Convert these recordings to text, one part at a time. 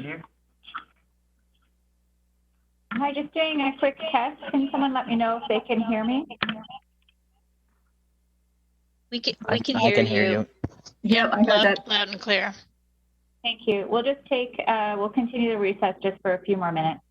you. Hi, just doing a quick test. Can someone let me know if they can hear me? We can I hear can hear you. you. Yeah, I heard that. Loud and clear. Thank you. We'll just we'll continue the recess just for a few more minutes.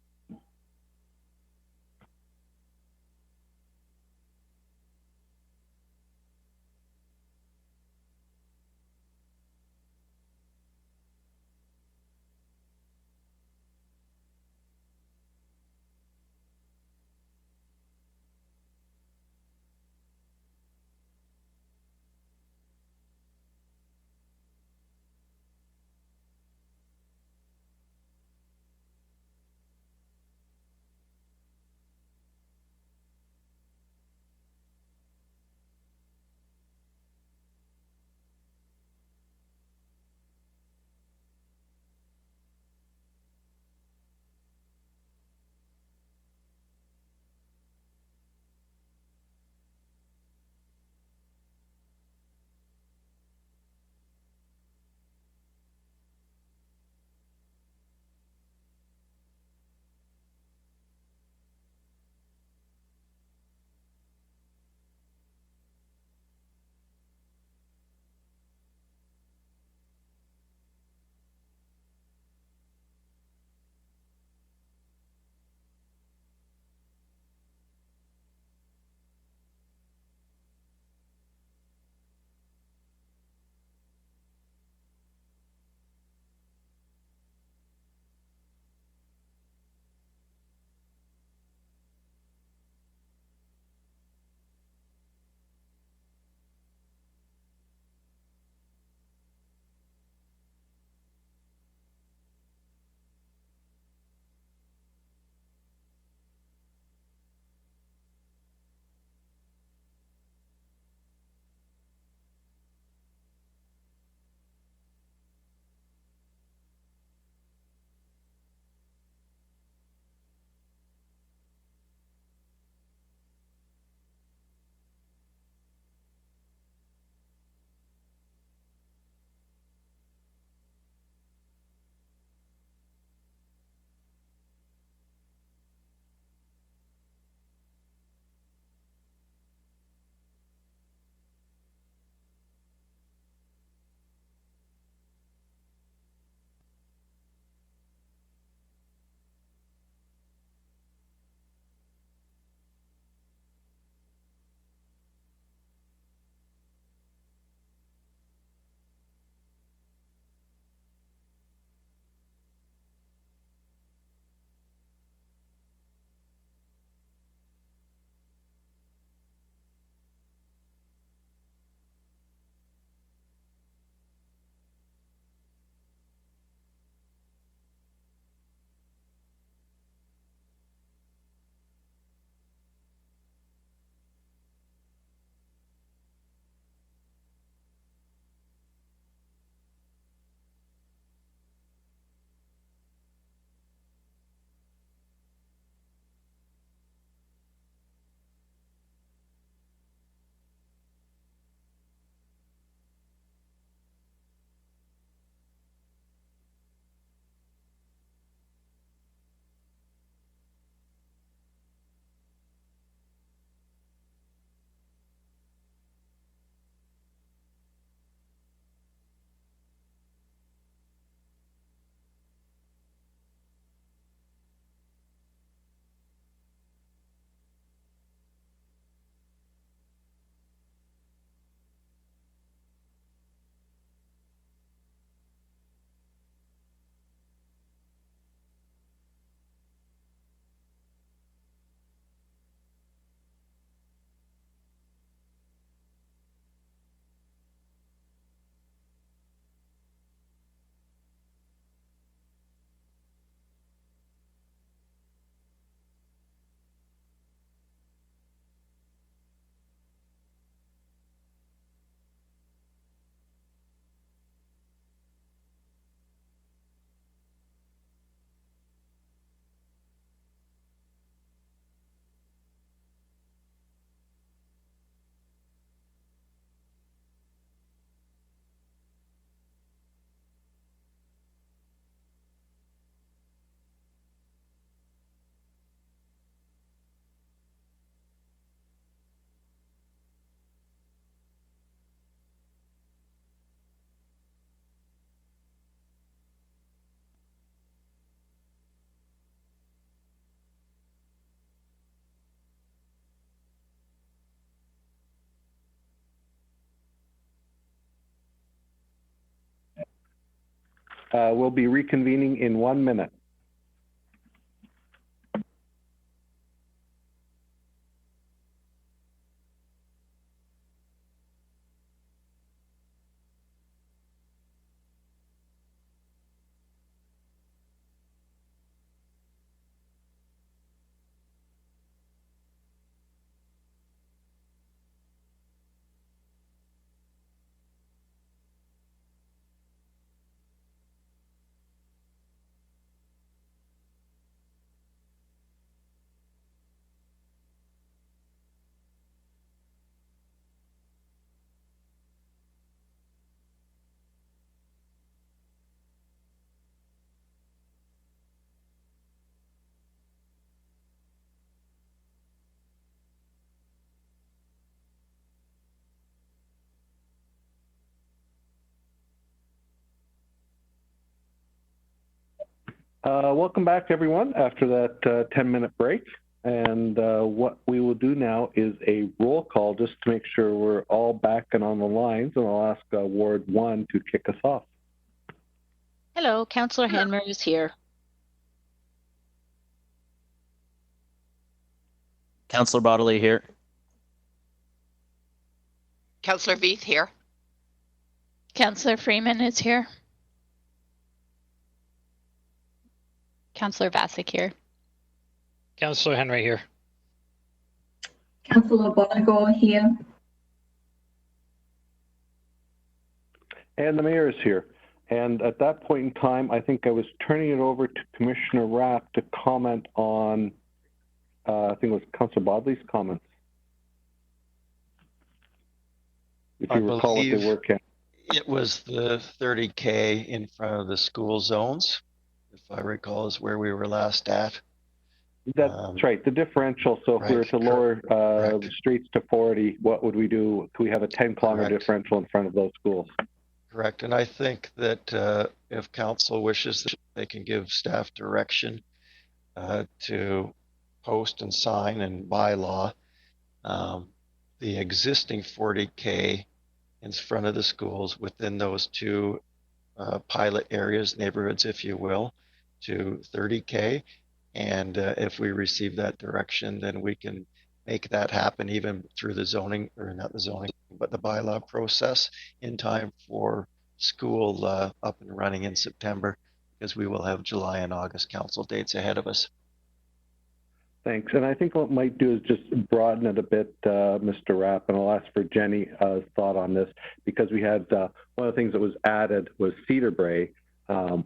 We'll be reconvening in 1 minute. Welcome back, everyone, after that 10-minute break. And what we will do now is a roll call just to make sure we're all back and on the lines. And I'll ask Ward 1 to kick us off. Hello, Councillor Hanmer is here. Councillor Bodley here. Councillor Veith here. Councillor Freeman is here. Councillor Vasek here. Councillor Henry here. Councillor Bodley here. And the mayor is here. And at that point in time, I think I was turning it over to Commissioner Rapp to comment on, I think it was Councillor Bodley's comments. If you recall what they were, Ken. It was the 30K in front of the school zones, if I recall, is where we were last at. That's right, the differential. So if we were to lower streets to 40, what would we do? Could we have a 10-kilometer differential in front of those schools? Correct, and I think that if council wishes, they can give staff direction to post and sign and bylaw the existing 40K in front of the schools within those two pilot areas, neighborhoods, if you will, to 30K. And if we receive that direction, then we can make that happen even through the zoning, or not the zoning, but the bylaw process in time for school up and running in September, because we will have July and August council dates ahead of us. Thanks. And I think what we might do is just broaden it a bit, Mr. Rapp, and I'll ask for Jenny's thought on this, because we had one of the things that was added was Cedar Brae,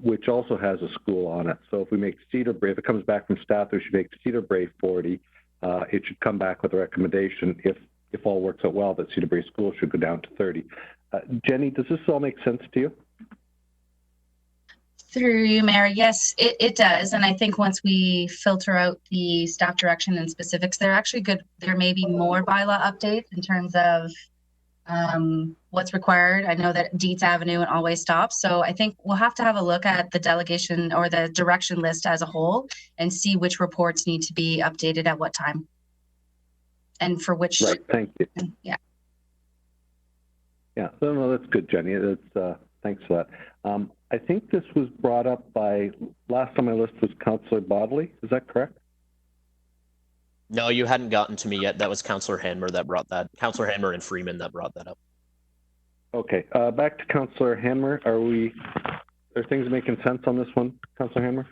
which also has a school on it. So if we make Cedar Brae, if it comes back from staff, we should make Cedar Brae 40. It should come back with a recommendation, if all works out well, that Cedar Brae School should go down to 30. Jenny, does this all make sense to you? Through you, Mayor, yes, it does. And I think once we filter out the staff direction and specifics, they're actually good. There may be more bylaw updates in terms of what's required. I know that Dietz Avenue and always stops. So I think we'll have to have a look at the delegation or the direction list as a whole and see which reports need to be updated at what time. And for which. Right, thank you. Yeah. Yeah, no, that's good, Jenny. That's, thanks for that. I think this was brought up by, last on my list was Councillor Bodley. Is that correct? No, you hadn't gotten to me yet. That was Councillor Hanmer that brought that. Councillor Hanmer and Freeman that brought that up. Okay, back to Councillor Hanmer. Are things making sense on this one, Councillor Hanmer?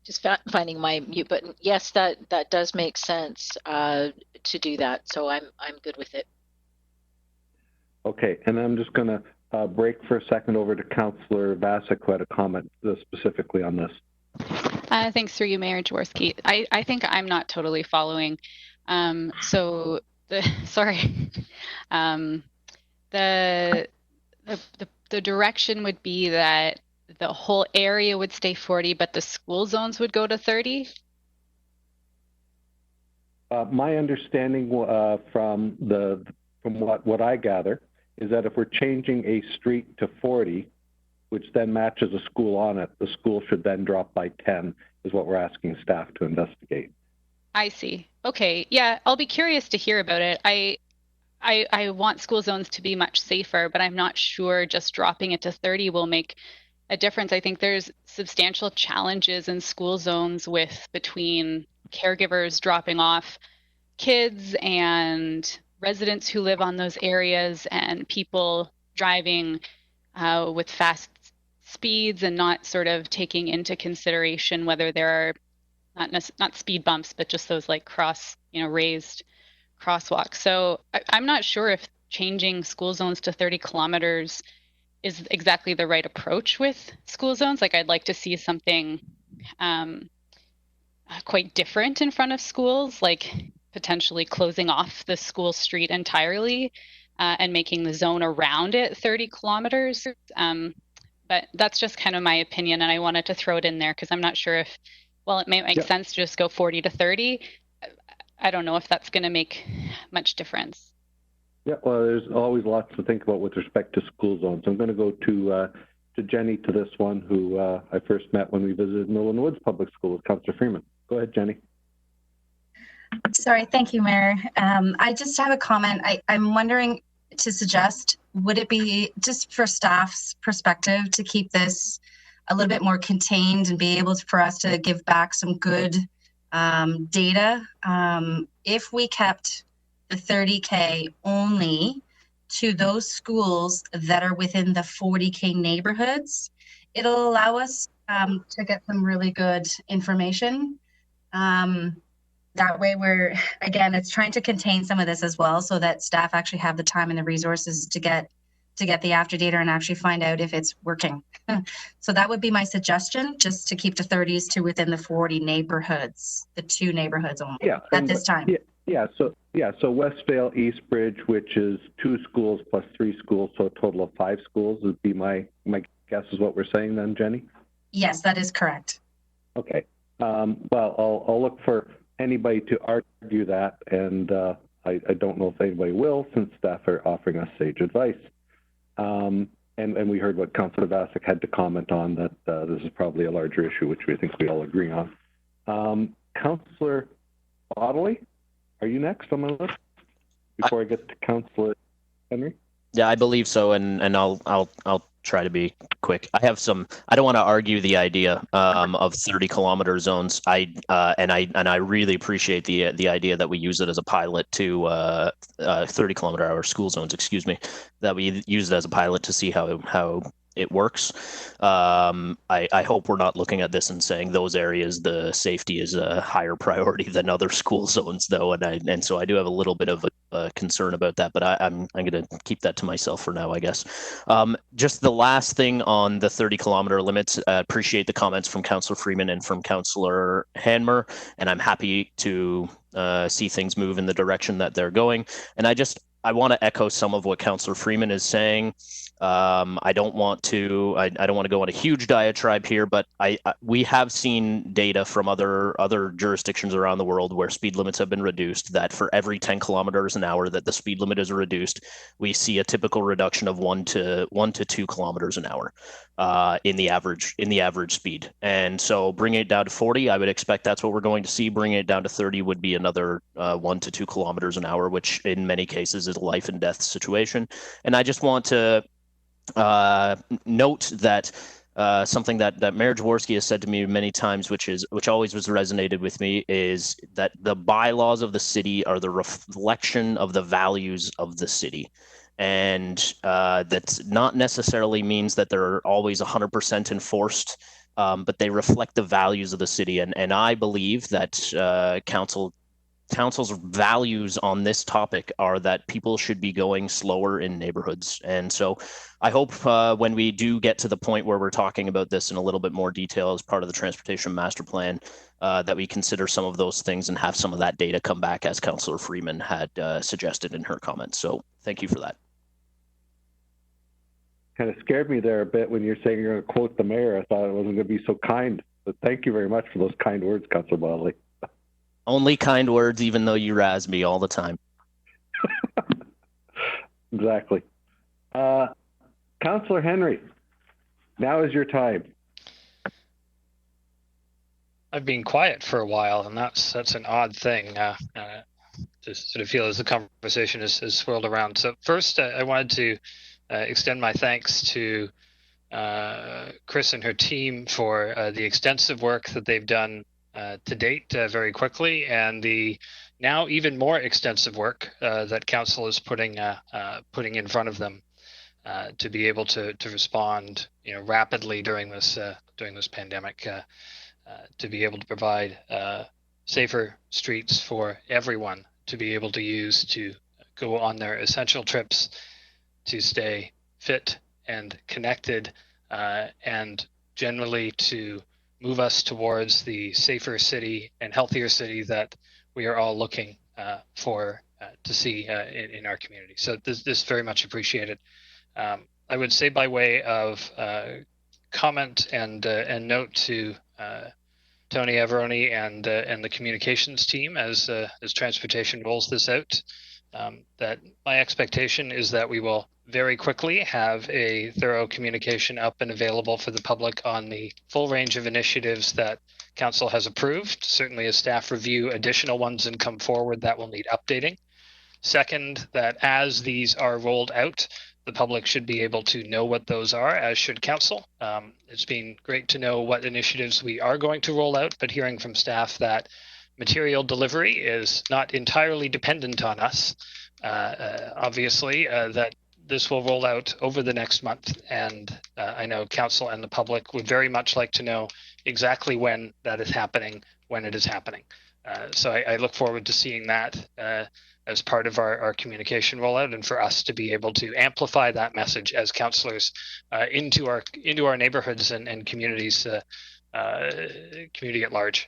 Just finding my mute button. Yes, that does make sense to do that. So I'm good with it. Okay, and I'm just going to break for a second over to Councillor Vasek, who had a comment specifically on this. Thanks through you, Mayor Jaworski. I think I'm not totally following. So the direction would be that the whole area would stay 40, but the school zones would go to 30. My understanding from what I gather is that if we're changing a street to 40, which then matches a school on it, the school should then drop by 10, is what we're asking staff to investigate. I see. Okay. Yeah, I'll be curious to hear about it. I want school zones to be much safer, but I'm not sure just dropping it to 30 will make a difference. I think there's substantial challenges in school zones with between caregivers dropping off kids and residents who live on those areas and people driving with fast speeds and not sort of taking into consideration whether there are not speed bumps, but just those like raised crosswalks. So I'm not sure if changing school zones to 30 kilometers is exactly the right approach with school zones. Like I'd like to see something quite different in front of schools, like potentially closing off the school street entirely and making the zone around it 30 kilometers. But that's just kind of my opinion, and I wanted to throw it in there because I'm not sure if, well, it may make sense to just go 40 to 30. I don't know if that's going to make much difference. Yeah, well, there's always lots to think about with respect to school zones. I'm going to go to Jenny to this one, who I first met when we visited Millen Woods Public School with Councillor Freeman. Go ahead, Jenny. Sorry, thank you, Mayor. I just have a comment. I'm wondering to suggest, would it be just for staff's perspective to keep this a little bit more contained and be able for us to give back some good data? If we kept the 30K only to those schools that are within the 40K neighborhoods, it'll allow us to get some really good information. That way it's trying to contain some of this as well so that staff actually have the time and the resources to get the after data and actually find out if it's working. So that would be my suggestion, just to keep the 30s to within the 40 neighborhoods, the 2 neighborhoods only at this time. So Westvale, Eastbridge, which is 2 schools plus 3 schools, so a total of 5 schools would be my guess is what we're saying then, Jenny? Yes, that is correct. Okay. Well, I'll look for anybody to argue that, and I don't know if anybody will, since staff are offering us sage advice. And we heard what Councillor Vasic had to comment on, that this is probably a larger issue, which we think we all agree on. Councillor Bodley, are you next on my list before I get to Councillor Henry? Yeah, I believe so, and I'll try to be quick. I don't want to argue the idea of 30 kilometer zones. I really appreciate the idea that we use it as a pilot to 30 kilometer hour school zones, that we use it as a pilot to see how it works. I hope we're not looking at this and saying those areas the safety is a higher priority than other school zones, though, and so I do have a little bit of a concern about that, but I'm going to keep that to myself for now, I guess. Just the last thing on the 30 kilometer limits. Appreciate the comments from Councillor Freeman and from Councillor Hanmer, and I'm happy to see things move in the direction that they're going. And I want to echo some of what Councillor Freeman is saying. I don't want to go on a huge diatribe here, but we have seen data from other jurisdictions around the world where speed limits have been reduced, that for every 10 kilometers an hour that the speed limit is reduced, we see a typical reduction of 1 to 2 kilometers an hour in the average speed. And so bringing it down to 40, I would expect that's what we're going to see. Bringing it down to 30 would be another 1 to 2 kilometers an hour, which in many cases is a life and death situation. And I just want to note that something that Mayor Jaworski has said to me many times, which always was resonated with me, is that the bylaws of the city are the reflection of the values of the city. And that's not necessarily means that they're always 100% enforced, but they reflect the values of the city. And I believe that Council's values on this topic are that people should be going slower in neighborhoods. And so I hope when we do get to the point where we're talking about this in a little bit more detail as part of the transportation master plan, that we consider some of those things and have some of that data come back, as Councillor Freeman had suggested in her comments. So thank you for that. Kind of scared me there a bit when you're saying you're going to quote the mayor. I thought it wasn't going to be so kind. But thank you very much for those kind words, Councillor Bodley. Only kind words, even though you razz me all the time. Exactly. Councillor Henry, now is your time. I've been quiet for a while, and that's an odd thing to sort of feel as the conversation has swirled around. So first, I wanted to extend my thanks to Chris and her team for the extensive work that they've done to date very quickly, and the now even more extensive work that council is putting in front of them to be able to respond, rapidly during this pandemic, to be able to provide safer streets for everyone to be able to use to go on their essential trips, to stay fit and connected, and generally to move us towards the safer city and healthier city that we are all looking for to see in our community. So this very much appreciated. I would say, by way of comment and note to Tony Averoni and the communications team as transportation rolls this out, that my expectation is that we will very quickly have a thorough communication up and available for the public on the full range of initiatives that council has approved. Certainly, as staff review additional ones and come forward, that will need updating. Second, that as these are rolled out, the public should be able to know what those are, as should council. It's been great to know what initiatives we are going to roll out, but hearing from staff that material delivery is not entirely dependent on us, obviously, that this will roll out over the next month. And I know council and the public would very much like to know exactly when that is happening, when it is happening. So I look forward to seeing that as part of our communication rollout, and for us to be able to amplify that message as councillors into our neighborhoods and communities, community at large.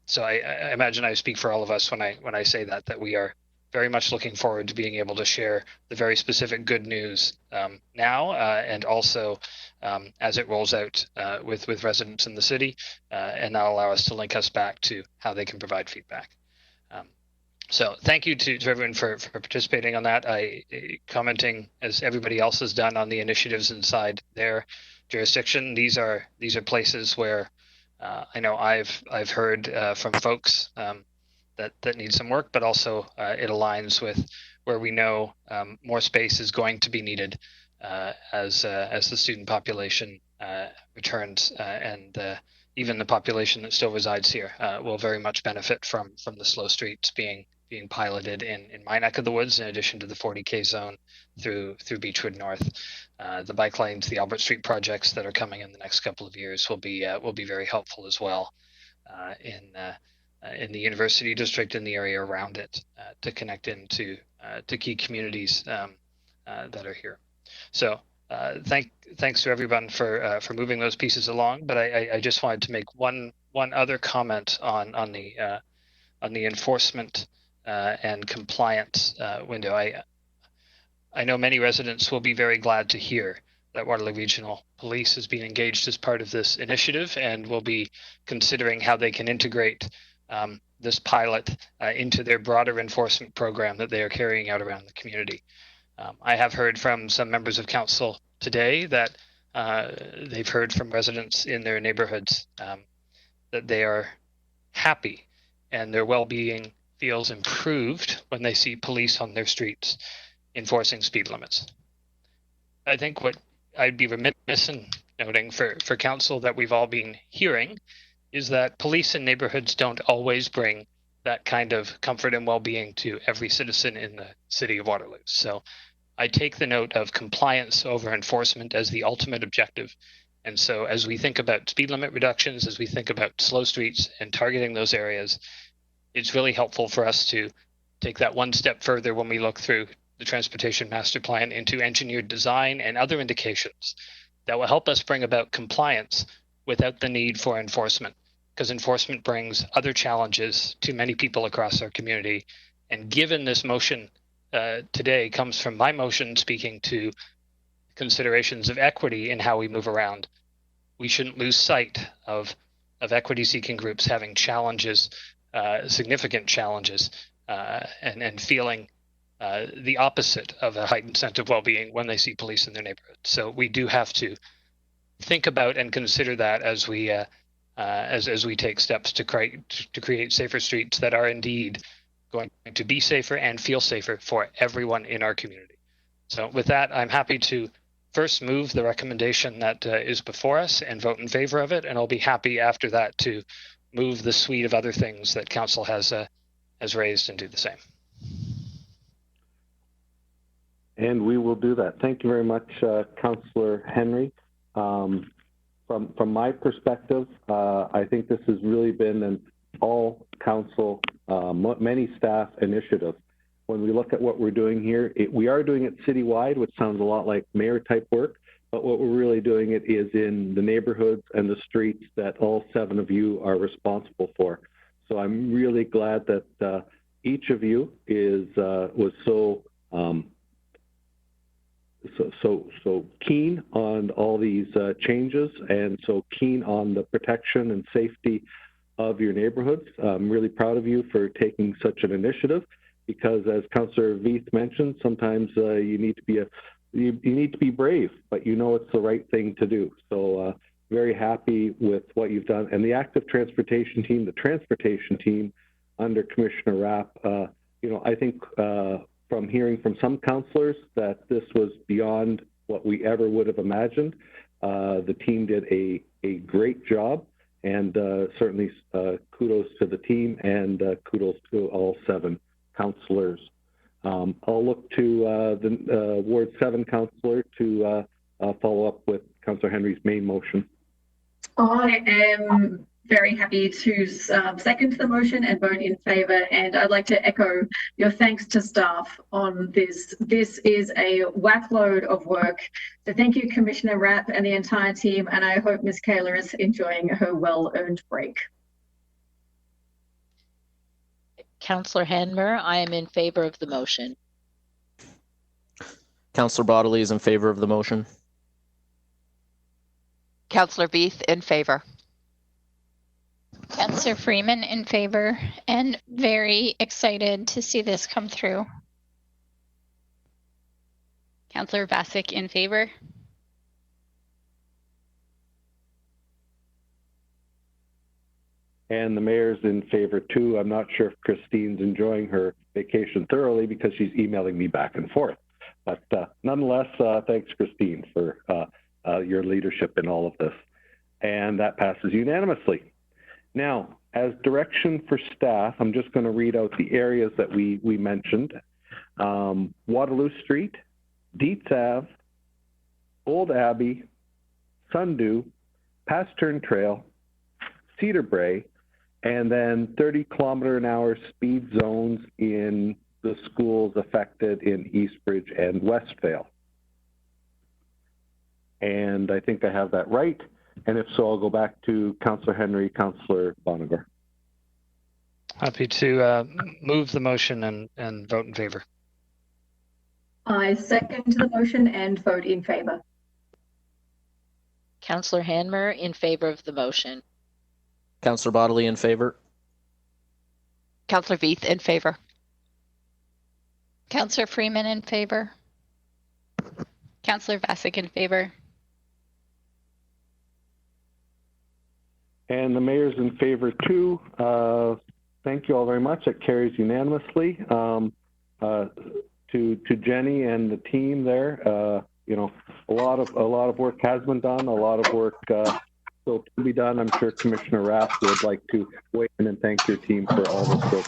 So I imagine I speak for all of us when I say that we are very much looking forward to being able to share the very specific good news now, and also as it rolls out with residents in the city, and that'll allow us to link us back to how they can provide feedback. So thank you to everyone for participating on that. Commenting, as everybody else has done, on the initiatives inside their jurisdiction. These are places where I know I've heard from folks that need some work, but also it aligns with where we know more space is going to be needed as the student population returns, and even the population that still resides here will very much benefit from the slow streets being piloted in my neck of the woods, in addition to the 40K zone through Beechwood North. The bike lanes, the Albert Street projects that are coming in the next couple of years will be very helpful as well in the university district and the area around it, to connect into to key communities that are here. So thanks to everyone for moving those pieces along. But I just wanted to make one other comment on the enforcement and compliance window. I know many residents will be very glad to hear that Waterloo Regional Police has been engaged as part of this initiative and will be considering how they can integrate this pilot into their broader enforcement program that they are carrying out around the community. I have heard from some members of council today that they've heard from residents in their neighborhoods that they are happy and their well-being feels improved when they see police on their streets enforcing speed limits. I think what I'd be remiss in noting for council that we've all been hearing is that police in neighborhoods don't always bring that kind of comfort and well-being to every citizen in the city of Waterloo. So I take the note of compliance over enforcement as the ultimate objective. And so as we think about speed limit reductions, as we think about slow streets and targeting those areas, it's really helpful for us to take that one step further when we look through the Transportation Master Plan into engineered design and other indications that will help us bring about compliance without the need for enforcement, because enforcement brings other challenges to many people across our community. And given this motion today comes from my motion speaking to considerations of equity in how we move around, we shouldn't lose sight of equity-seeking groups having challenges, significant challenges, and feeling the opposite of a heightened sense of well-being when they see police in their neighborhood. So we do have to think about and consider that as we take steps to create safer streets that are indeed going to be safer and feel safer for everyone in our community. So with that, I'm happy to first move the recommendation that is before us and vote in favor of it, and I'll be happy after that to move the suite of other things that council has raised and do the same. And we will do that. Thank you very much, Councillor Henry. From my perspective, I think this has really been an all council, many staff initiative. When we look at what we're doing here, we are doing it citywide, which sounds a lot like mayor type work, but what we're really doing it is in the neighborhoods and the streets that all 7 of you are responsible for. So I'm really glad that each of you was so keen on all these changes and so keen on the protection and safety of your neighborhoods. I'm really proud of you for taking such an initiative, because as Councillor Veith mentioned, sometimes you need to be brave, but you know it's the right thing to do. So very happy with what you've done. And the active transportation team, the transportation team under Commissioner Rapp, I think from hearing from some councillors that this was beyond what we ever would have imagined. The team did a great job, and certainly kudos to the team and kudos to all 7 councillors. I'll look to the Ward 7 councillor to follow up with Councillor Henry's main motion. I am very happy to second the motion and vote in favour, and I'd like to echo your thanks to staff on this. This is a whack load of work. So thank you, Commissioner Rapp and the entire team, and I hope Ms. Kaler is enjoying her well-earned break. Councillor Hanmer, I am in favor of the motion. Councillor Bodley is in favor of the motion. Councillor Veith in favor. Councillor Freeman in favor, and very excited to see this come through. Councillor Vasic in favor. And the mayor's in favor too. I'm not sure if Christine's enjoying her vacation thoroughly because she's emailing me back and forth. But nonetheless, thanks, Christine, for your leadership in all of this. And that passes unanimously. Now, as direction for staff, I'm just going to read out the areas that we mentioned. Waterloo Street, Dietz Ave, Old Abbey, Sundew, Pastern Trail, Cedar Brae, and then 30-kilometer-an-hour speed zones in the schools affected in Eastbridge and Westvale. And I think I have that right. And if so, I'll go back to Councillor Henry, Councillor Bonnegar. Happy to move the motion and vote in favor. I second the motion and vote in favour. Councillor Hanmer in favor of the motion. Councillor Bodley in favor. Councillor Veith in favor. Councillor Freeman in favor. Councillor Vasic in favor. And the mayor's in favor too. Thank you all very much. It carries unanimously. To Jenny and the team there, a lot of work has been done. A lot of work still to be done. I'm sure Commissioner Rapp would like to weigh in and thank your team for all this work.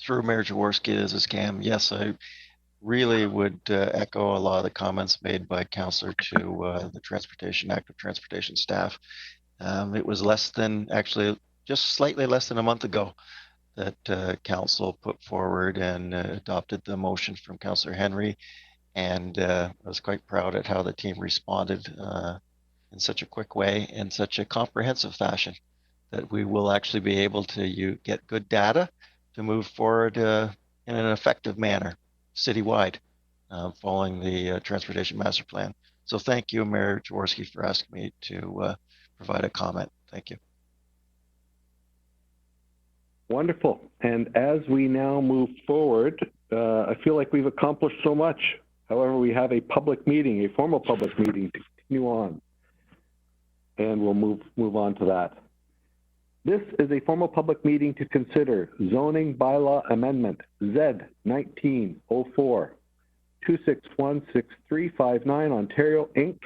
Through Mayor Jaworski, this is Cam. Yes, I really would echo a lot of the comments made by Councillor to the active transportation staff. It was just slightly less than a month ago that Council put forward and adopted the motion from Councillor Henry, and I was quite proud at how the team responded in such a quick way, in such a comprehensive fashion, that we will actually be able to get good data to move forward in an effective manner citywide, following the Transportation Master Plan. So thank you, Mayor Jaworski, for asking me to provide a comment. Thank you. Wonderful. And as we now move forward, I feel like we've accomplished so much. However, we have a public meeting, a formal public meeting to continue on. And we'll move on to that. This is a formal public meeting to consider zoning bylaw amendment Z1904 2616359 Ontario Inc.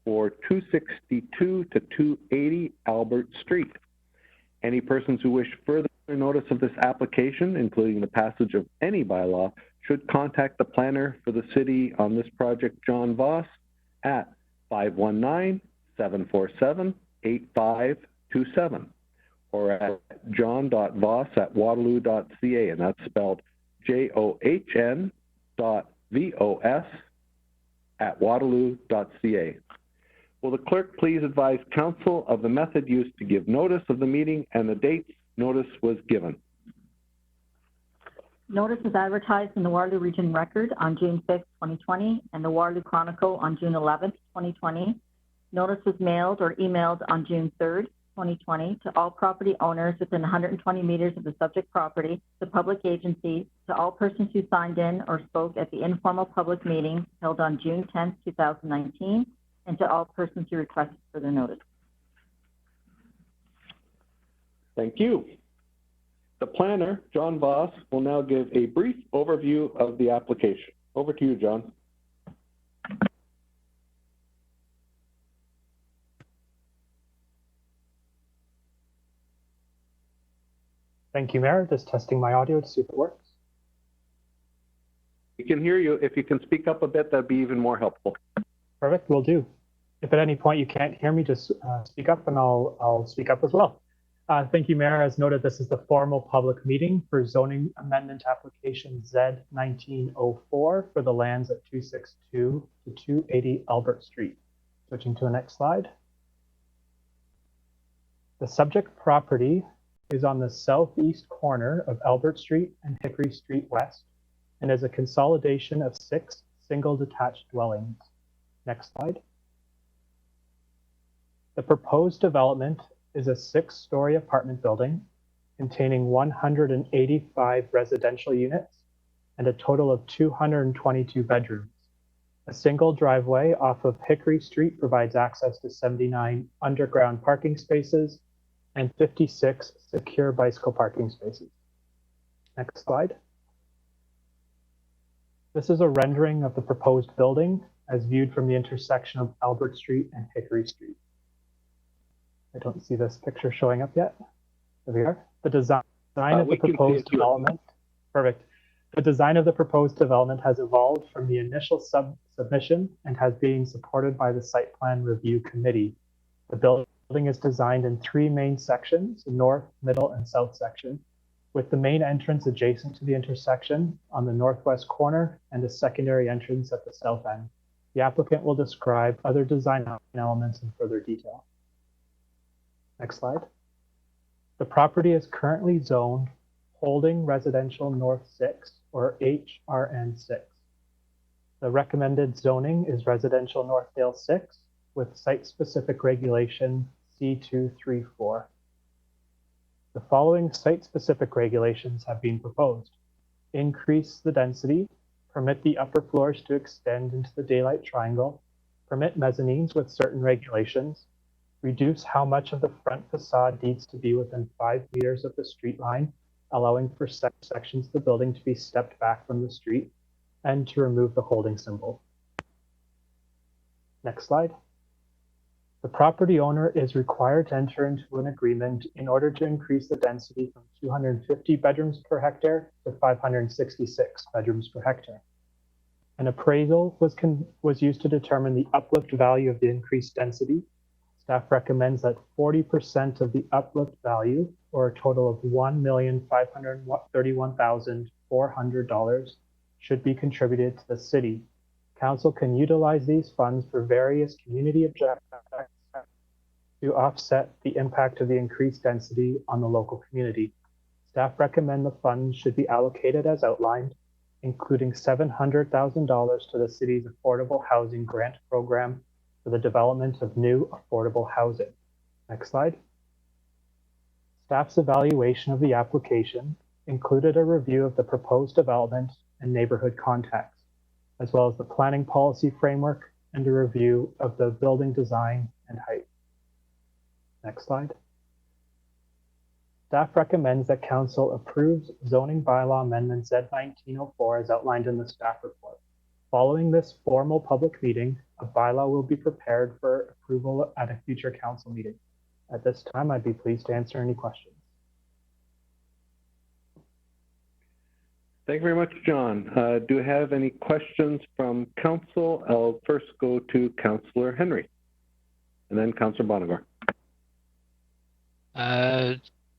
for 262 to 280 Albert Street. Any persons who wish further notice of this application, including the passage of any bylaw, should contact the planner for the city on this project, John Voss, at 519-747-8527 or at john.voss@waterloo.ca, and that's spelled john.vos@waterloo.ca. Will the clerk please advise council of the method used to give notice of the meeting and the dates notice was given? Notice was advertised in the Waterloo Region Record on June 5th, 2020, and the Waterloo Chronicle on June 11th, 2020. Notice was mailed or emailed on June 3rd, 2020, to all property owners within 120 meters of the subject property, to public agencies, to all persons who signed in or spoke at the informal public meeting held on June 10th, 2019, and to all persons who requested further notice. Thank you. The planner, John Voss, will now give a brief overview of the application. Over to you, John. Thank you, Mayor. Just testing my audio to see if it works. We can hear you. If you can speak up a bit, that'd be even more helpful. Perfect, will do. If at any point you can't hear me, just speak up and I'll speak up as well. Thank you, Mayor. As noted, this is the formal public meeting for zoning amendment application Z1904 for the lands at 262 to 280 Albert Street. Switching to the next slide. The subject property is on the southeast corner of Albert Street and Hickory Street West and is a consolidation of 6 single detached dwellings. Next slide. The proposed development is a 6-story apartment building containing 185 residential units and a total of 222 bedrooms. A single driveway off of Hickory Street provides access to 79 underground parking spaces and 56 secure bicycle parking spaces. Next slide. This is a rendering of the proposed building as viewed from the intersection of Albert Street and Hickory Street. I don't see this picture showing up yet. There we are. The design of the proposed development. Perfect. The design of the proposed development has evolved from the initial submission and has been supported by the Site Plan Review Committee. The building is designed in 3 main sections, the north, middle, and south section, with the main entrance adjacent to the intersection on the northwest corner and a secondary entrance at the south end. The applicant will describe other design elements in further detail. Next slide. The property is currently zoned Holding Residential North 6 or HRN6. The recommended zoning is Residential Northdale 6 with site-specific regulation C234. The following site-specific regulations have been proposed. Increase the density, permit the upper floors to extend into the daylight triangle, permit mezzanines with certain regulations, reduce how much of the front facade needs to be within 5 meters of the street line, allowing for sections of the building to be stepped back from the street, and to remove the holding symbol. Next slide. The property owner is required to enter into an agreement in order to increase the density from 250 bedrooms per hectare to 566 bedrooms per hectare. An appraisal was used to determine the uplift value of the increased density. Staff recommends that 40% of the uplift value, or a total of $1,531,400, should be contributed to the city. Council can utilize these funds for various community objectives to offset the impact of the increased density on the local community. Staff recommend the funds should be allocated as outlined, including $700,000 to the city's affordable housing grant program for the development of new affordable housing. Next slide. Staff's evaluation of the application included a review of the proposed development and neighborhood context, as well as the planning policy framework and a review of the building design and height. Next slide. Staff recommends that Council approves zoning bylaw amendment Z1904 as outlined in the staff report. Following this formal public meeting, a bylaw will be prepared for approval at a future Council meeting. At this time, I'd be pleased to answer any questions. Thank you very much, John. Do we have any questions from Council? I'll first go to Councillor Henry and then Councillor Bonagor.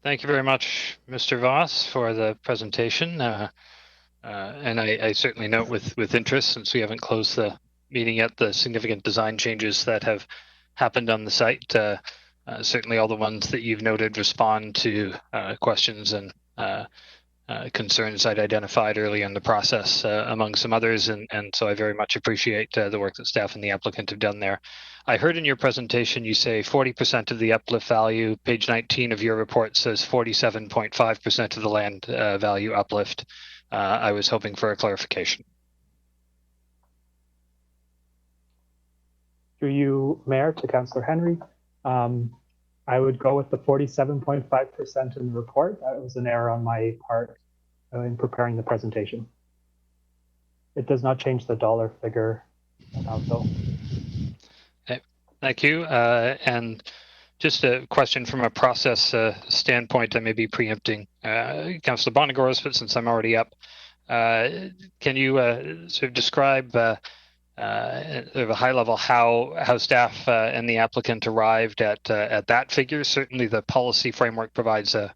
Thank you very much, Mr. Voss, for the presentation. And I certainly note with interest, since we haven't closed the meeting yet, the significant design changes that have happened on the site. Certainly all the ones that you've noted respond to questions and concerns I'd identified early in the process, among some others, and so I very much appreciate the work that staff and the applicant have done there. I heard in your presentation you say 40% of the uplift value. Page 19 of your report says 47.5% of the land value uplift. I was hoping for a clarification. Through you, Mayor, to Councillor Henry. I would go with the 47.5% in the report. That was an error on my part in preparing the presentation. It does not change the dollar figure though. Okay. Thank you. And just a question from a process standpoint, I may be preempting Councillor Bonagor's, but since I'm already up, can you sort of describe sort of a high level how staff and the applicant arrived at that figure? Certainly the policy framework provides a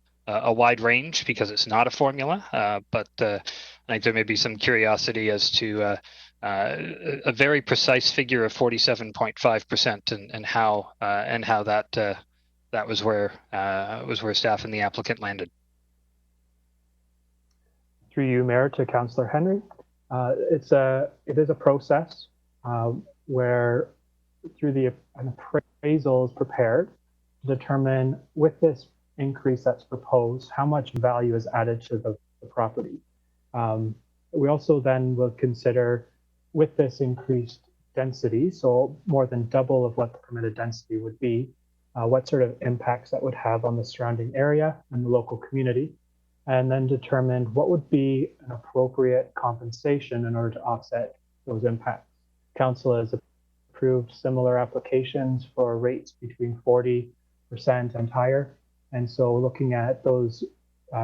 wide range because it's not a formula, but I think there may be some curiosity as to a very precise figure of 47.5% and how that was where staff and the applicant landed. Through you, Mayor, to Councillor Henry. It is a process where through an appraisal is prepared to determine with this increase that's proposed, how much value is added to the property. We also then will consider with this increased density, so more than double of what the permitted density would be, what sort of impacts that would have on the surrounding area and the local community, and then determine what would be an appropriate compensation in order to offset those impacts. Council has approved similar applications for rates between 40% and higher. And so looking at those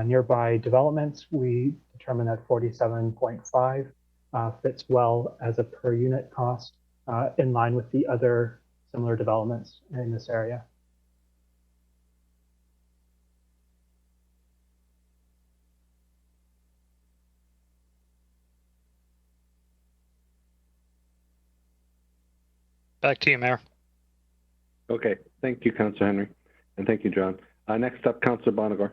nearby developments, we determined that 47.5 fits well as a per unit cost in line with the other similar developments in this area. Back to you, Mayor. Okay, thank you, Councillor Henry, and thank you, John. Next up, Councillor Bonagor.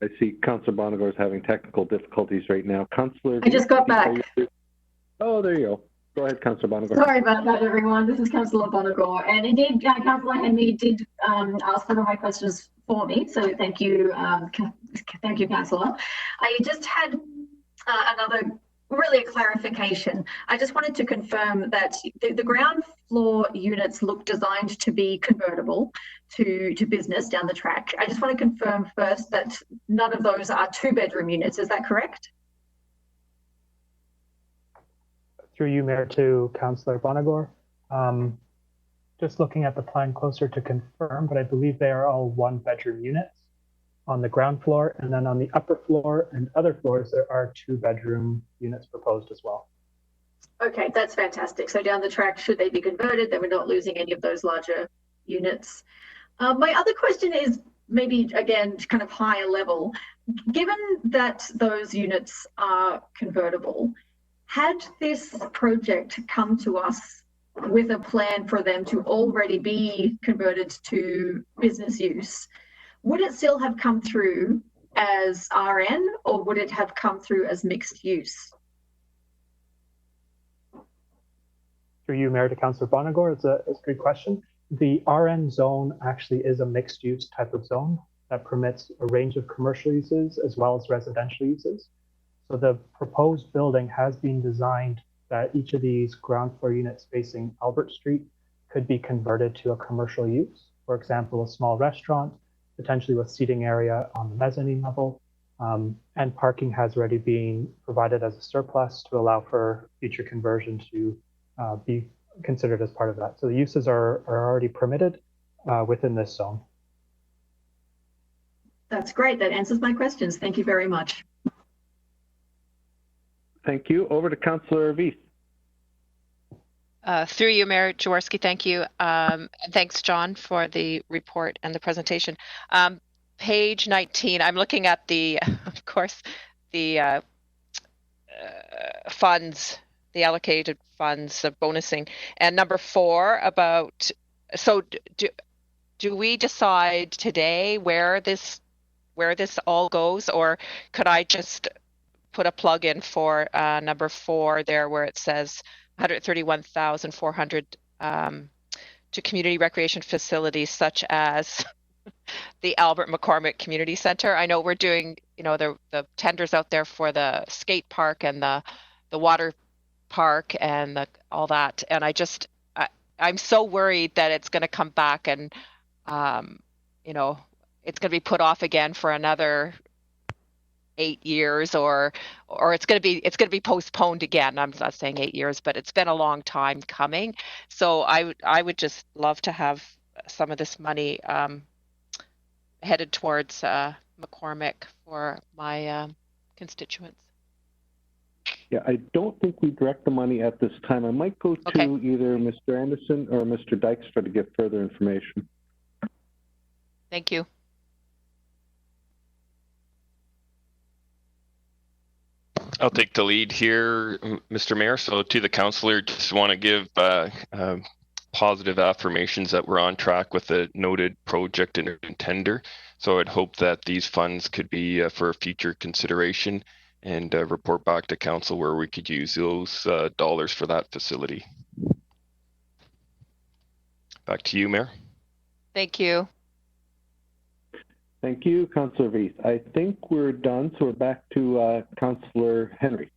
I see Councillor Bonagor is having technical difficulties right now. Councillor, I just got back. Oh, there you go. Go ahead, Councillor Bonagor. Sorry about that, everyone. This is Councillor Bonagor, and indeed, Councillor Henry did ask some of my questions for me. So thank you, Councillor. I just had another really a clarification. I just wanted to confirm that the ground floor units look designed to be convertible to business down the track. I just want to confirm first that none of those are 2-bedroom units. Is that correct? Through you, Mayor, to Councillor Bonagor. Just looking at the plan closer to confirm, but I believe they are all 1-bedroom units on the ground floor, and then on the upper floor and other floors, there are 2-bedroom units proposed as well. Okay, that's fantastic. So down the track, should they be converted, then we're not losing any of those larger units. My other question is maybe, again, kind of higher level. Given that those units are convertible, had this project come to us with a plan for them to already be converted to business use, would it still have come through as RN or would it have come through as mixed use? Through you, Mayor, to Councillor Bonagor, it's a good question. The RN zone actually is a mixed use type of zone that permits a range of commercial uses as well as residential uses. So the proposed building has been designed that each of these ground floor units facing Albert Street could be converted to a commercial use. For example, a small restaurant, potentially with seating area on the mezzanine level, and parking has already been provided as a surplus to allow for future conversion to be considered as part of that. So the uses are already permitted within this zone. That's great. That answers my questions. Thank you very much. Thank you. Over to Councillor Veith. Through you, Mayor Jaworski, thank you. And thanks, John, for the report and the presentation. Page 19, I'm looking at the, of course, the funds, the allocated funds, the bonusing, and number 4 about, so do we decide today where this all goes, or could I just put a plug in for number 4 there where it says 131,400 to community recreation facilities such as the Albert McCormick Community Center? I know we're doing, the tenders out there for the skate park and the water park and all that, and I'm so worried that it's going to come back and it's going to be put off again for another 8 years, or it's going to be postponed again. I'm not saying 8 years, but it's been a long time coming. So I would just love to have some of this money headed towards McCormick for my constituents. Yeah, I don't think we direct the money at this time. I might go to either Mr. Anderson or Mr. Dykstra to get further information. Thank you. I'll take the lead here, Mr. Mayor. So to the councillor, just want to give positive affirmations that we're on track with the noted project and tender. So I'd hope that these funds could be for future consideration and report back to council where we could use those dollars for that facility. Back to you, Mayor. Thank you. Thank you, Councillor Veith. I think we're done, so we're back to Councillor Henry.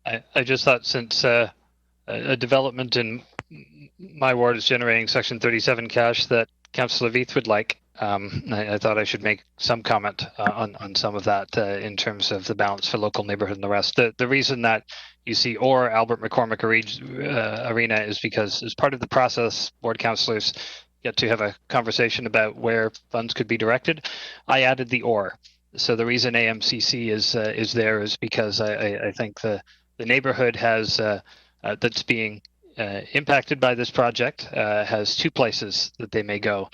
I just thought since a development in my ward is generating Section 37 cash that Councillor Veith would like, I thought I should make some comment on some of that in terms of the balance for local neighborhood and the rest. The reason that you see or Albert McCormick Arena is because as part of the process, board councillors get to have a conversation about where funds could be directed. I added the or. So the reason AMCC is there is because I think the neighborhood has that's being impacted by this project has 2 places that they may go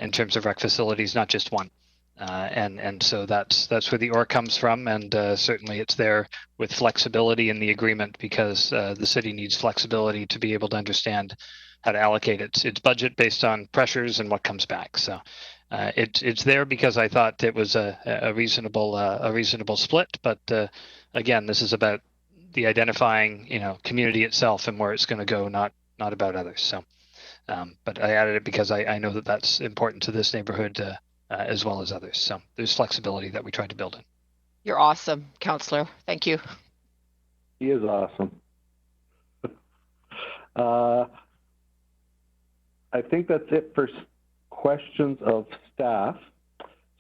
in terms of rec facilities, not just one. And so that's where the or comes from, and certainly it's there with flexibility in the agreement because the city needs flexibility to be able to understand how to allocate its budget based on pressures and what comes back. So it's there because I thought it was a reasonable split. But again, this is about the identifying community itself and where it's going to go, not about others. So, but I added it because I know that that's important to this neighborhood as well as others. So there's flexibility that we tried to build in. You're awesome, Councillor. Thank you. He is awesome. I think that's it for questions of staff.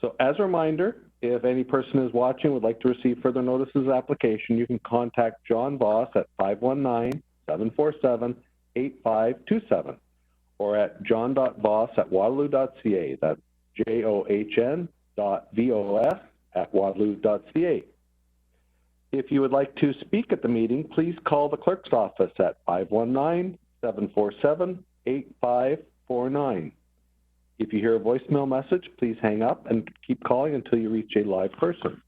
So as a reminder, if any person is watching would like to receive further notices of application, you can contact John Voss at 519-747-8527 or at john.voss@waterloo.ca. That's john.vos@waterloo.ca. If you would like to speak at the meeting, please call the clerk's office at 519-747-8549. If you hear a voicemail message, please hang up and keep calling until you reach a live person.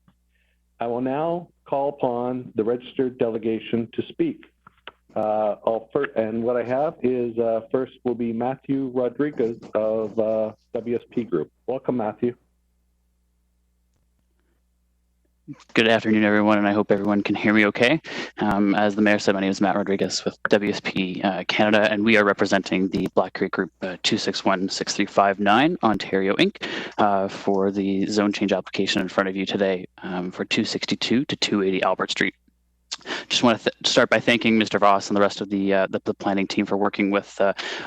I will now call upon the registered delegation to speak. And what I have is first will be Matthew Rodriguez of WSP Group. Welcome, Matthew. Good afternoon, everyone, and I hope everyone can hear me okay. As the mayor said, my name is Matt Rodriguez with WSP Canada, and we are representing the Black Creek Group 2616359 Ontario Inc. For the zone change application in front of you today for 262 to 280 Albert Street. Just want to start by thanking Mr. Voss and the rest of the planning team for working with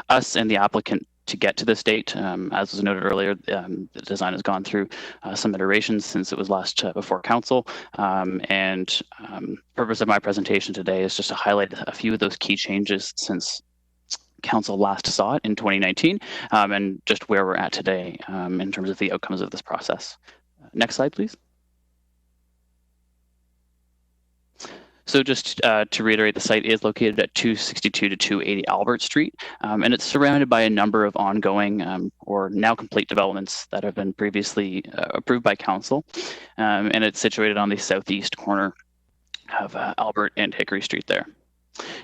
us and the applicant to get to this date. As was noted earlier, the design has gone through some iterations since it was last before council. The purpose of my presentation today is just to highlight a few of those key changes since council last saw it in 2019, and just where we're at today in terms of the outcomes of this process. Next slide, please. So just to reiterate, the site is located at 262 to 280 Albert Street, and it's surrounded by a number of ongoing or now complete developments that have been previously approved by council, and it's situated on the southeast corner of Albert and Hickory Street there.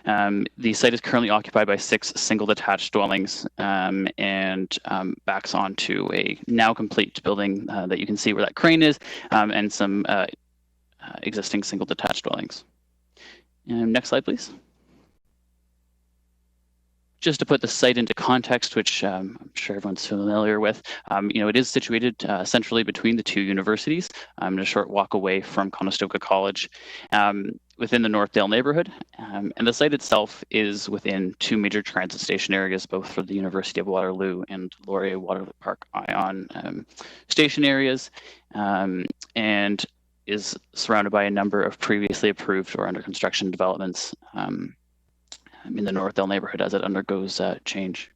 The site is currently occupied by 6 single detached dwellings and backs onto a now complete building that you can see where that crane is, and some existing single detached dwellings. Next slide, please. Just to put the site into context, which I'm sure everyone's familiar with, it is situated centrally between the 2 universities, a short walk away from Conestoga College, within the Northdale neighborhood. And the site itself is within 2 major transit station areas, both for the University of Waterloo and Laurier Waterloo Park Ion station areas, and is surrounded by a number of previously approved or under construction developments in the Northdale neighborhood as it undergoes change.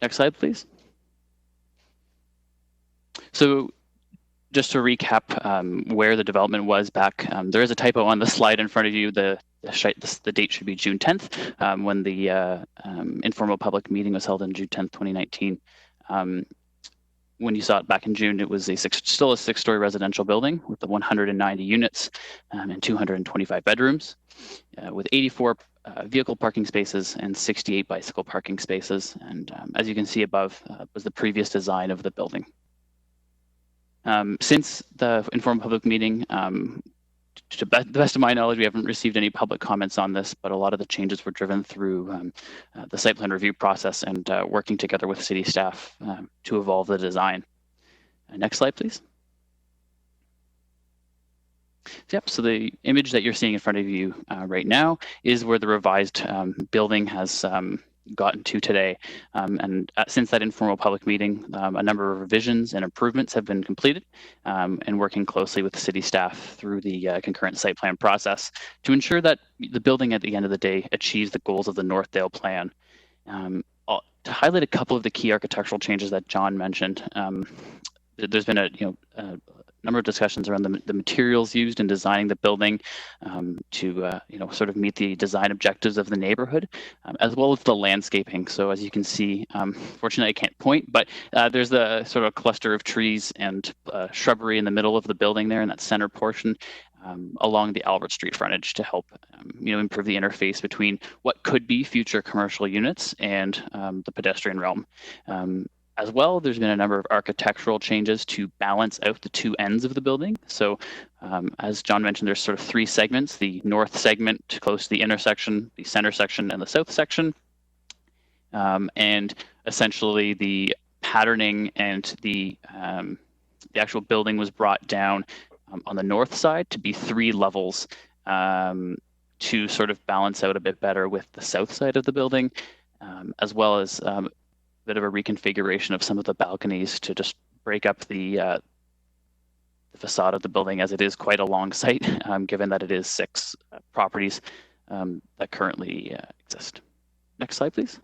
Next slide, please. So just to recap where the development was back, there is a typo on the slide in front of you. The date should be June 10th, when the informal public meeting was held on June 10th, 2019. When you saw it back in June, it was still a 6-story residential building with the 190 units and 225 bedrooms, with 84 vehicle parking spaces and 68 bicycle parking spaces. And as you can see above, was the previous design of the building. Since the informal public meeting, to the best of my knowledge, we haven't received any public comments on this, but a lot of the changes were driven through the site plan review process and working together with city staff to evolve the design. Next slide, please. Yep, so the image that you're seeing in front of you right now is where the revised building has gotten to today. Since that informal public meeting, a number of revisions and improvements have been completed, and working closely with the city staff through the concurrent site plan process to ensure that the building at the end of the day achieves the goals of the Northdale plan. To highlight a couple of the key architectural changes that John mentioned, there's been a number of discussions around the materials used in designing the building to sort of meet the design objectives of the neighborhood, as well as the landscaping. So as you can see, fortunately I can't point, but there's a sort of cluster of trees and shrubbery in the middle of the building there in that center portion, along the Albert Street frontage to help improve the interface between what could be future commercial units and the pedestrian realm. As well, there's been a number of architectural changes to balance out the 2 ends of the building. So as John mentioned, there's sort of 3 segments: the north segment close to the intersection, the center section, and the south section. And essentially the patterning and the actual building was brought down on the north side to be 3 levels to sort of balance out a bit better with the south side of the building, as well as bit of a reconfiguration of some of the balconies to just break up the facade of the building, as it is quite a long site, given that it is 6 properties that currently exist. Next slide, please.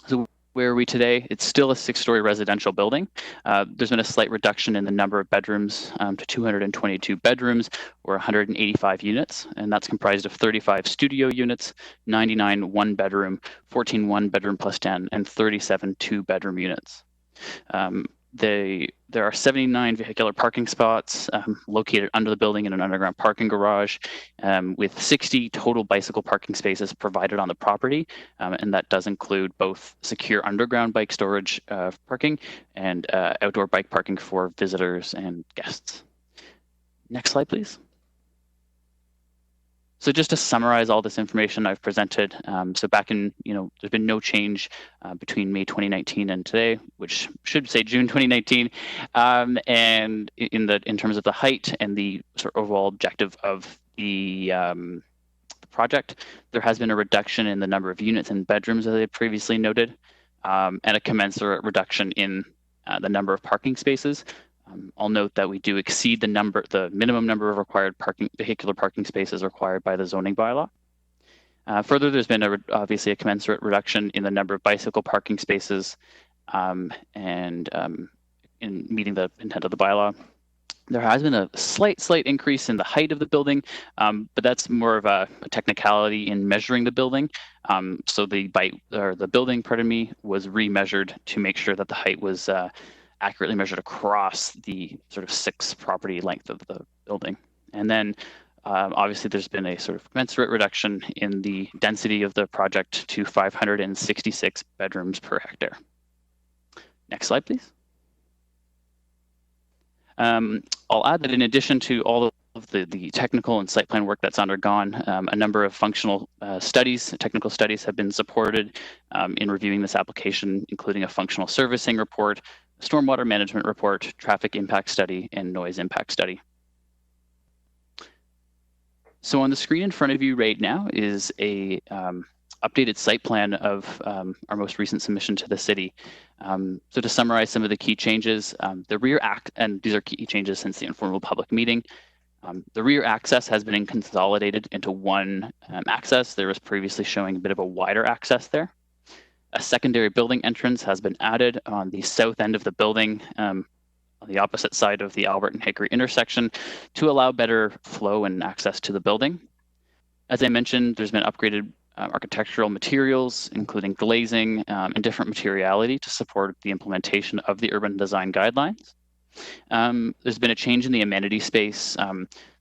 So where are we today? It's still a 6-story residential building. There's been a slight reduction in the number of bedrooms to 222 bedrooms, or 185 units, and that's comprised of 35 studio units, 99 1-bedroom, 14 1-bedroom plus 10, and 37 2-bedroom units. There are 79 vehicular parking spots located under the building in an underground parking garage, with 60 total bicycle parking spaces provided on the property, and that does include both secure underground bike storage parking and outdoor bike parking for visitors and guests. Next slide, please. So just to summarize all this information I've presented, so back in, there's been no change between May 2019 and today, which should say June 2019, and in terms of the height and the sort of overall objective of the project, there has been a reduction in the number of units and bedrooms as I previously noted, and a commensurate reduction in the number of parking spaces. I'll note that we do exceed the minimum number of required vehicular parking spaces required by the zoning bylaw. Further, there's been obviously a commensurate reduction in the number of bicycle parking spaces, and in meeting the intent of the bylaw. There has been a slight increase in the height of the building, but that's more of a technicality in measuring the building. So the building, was remeasured to make sure that the height was accurately measured across the sort of 6 property length of the building. And then obviously there's been a sort of commensurate reduction in the density of the project to 566 bedrooms per hectare. Next slide, please. I'll add that in addition to all of the technical and site plan work that's undergone, a number of functional technical studies have been supported in reviewing this application, including a functional servicing report, stormwater management report, traffic impact study, and noise impact study. So on the screen in front of you right now is a updated site plan of our most recent submission to the city. So to summarize some of the key changes, the rear and these are key changes since the informal public meeting. The rear access has been consolidated into one access. There was previously showing a bit of a wider access there. A secondary building entrance has been added on the south end of the building, on the opposite side of the Albert and Hickory intersection, to allow better flow and access to the building. As I mentioned, there's been upgraded architectural materials, including glazing and different materiality to support the implementation of the urban design guidelines. There's been a change in the amenity space.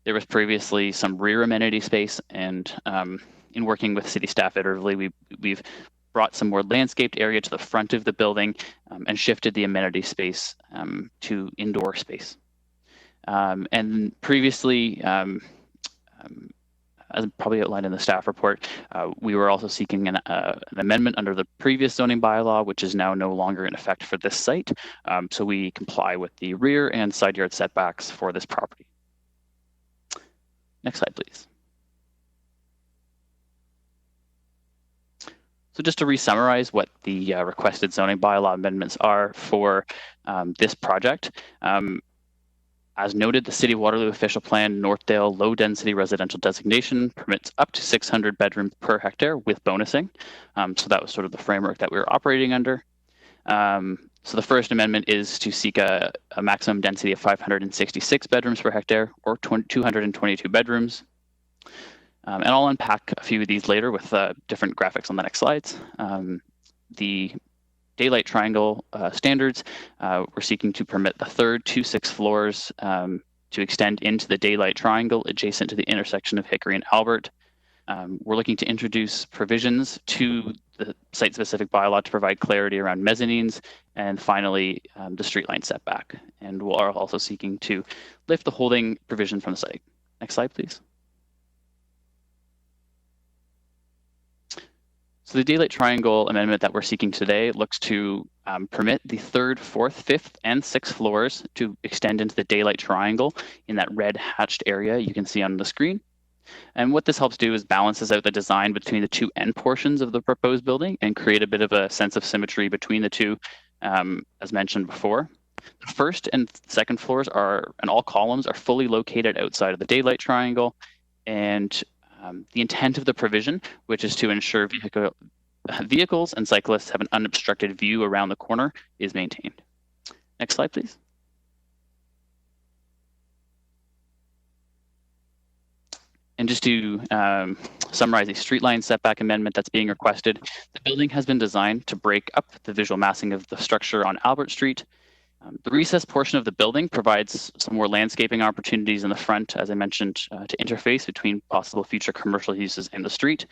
There was previously some rear amenity space, and in working with city staff iteratively, we've brought some more landscaped area to the front of the building and shifted the amenity space to indoor space. And previously, as probably outlined in the staff report, we were also seeking an amendment under the previous zoning bylaw, which is now no longer in effect for this site. So we comply with the rear and side yard setbacks for this property. Next slide, please. So just to re-summarize what the requested zoning bylaw amendments are for this project. As noted, the City of Waterloo official plan Northdale low density residential designation permits up to 600 bedrooms per hectare with bonusing. So that was sort of the framework that we were operating under. So the first amendment is to seek a maximum density of 566 bedrooms per hectare, or 222 bedrooms. And I'll unpack a few of these later with different graphics on the next slides. The daylight triangle standards, we're seeking to permit the third 2 6 floors to extend into the daylight triangle adjacent to the intersection of Hickory and Albert. We're looking to introduce provisions to the site-specific bylaw to provide clarity around mezzanines, and finally the street line setback. And we are also seeking to lift the holding provision from the site. Next slide, please. So the daylight triangle amendment that we're seeking today looks to permit the 3rd, 4th, 5th, and 6th floors to extend into the daylight triangle in that red hatched area you can see on the screen. And what this helps do is balances out the design between the 2 end portions of the proposed building and create a bit of a sense of symmetry between the 2, as mentioned before. The 1st and 2nd floors and all columns are fully located outside of the daylight triangle, and the intent of the provision, which is to ensure vehicles and cyclists have an unobstructed view around the corner, is maintained. Next slide, please. And just to summarize a street line setback amendment that's being requested, the building has been designed to break up the visual massing of the structure on Albert Street The recessed portion of the building provides some more landscaping opportunities in the front, as I mentioned, to interface between possible future commercial uses and the street.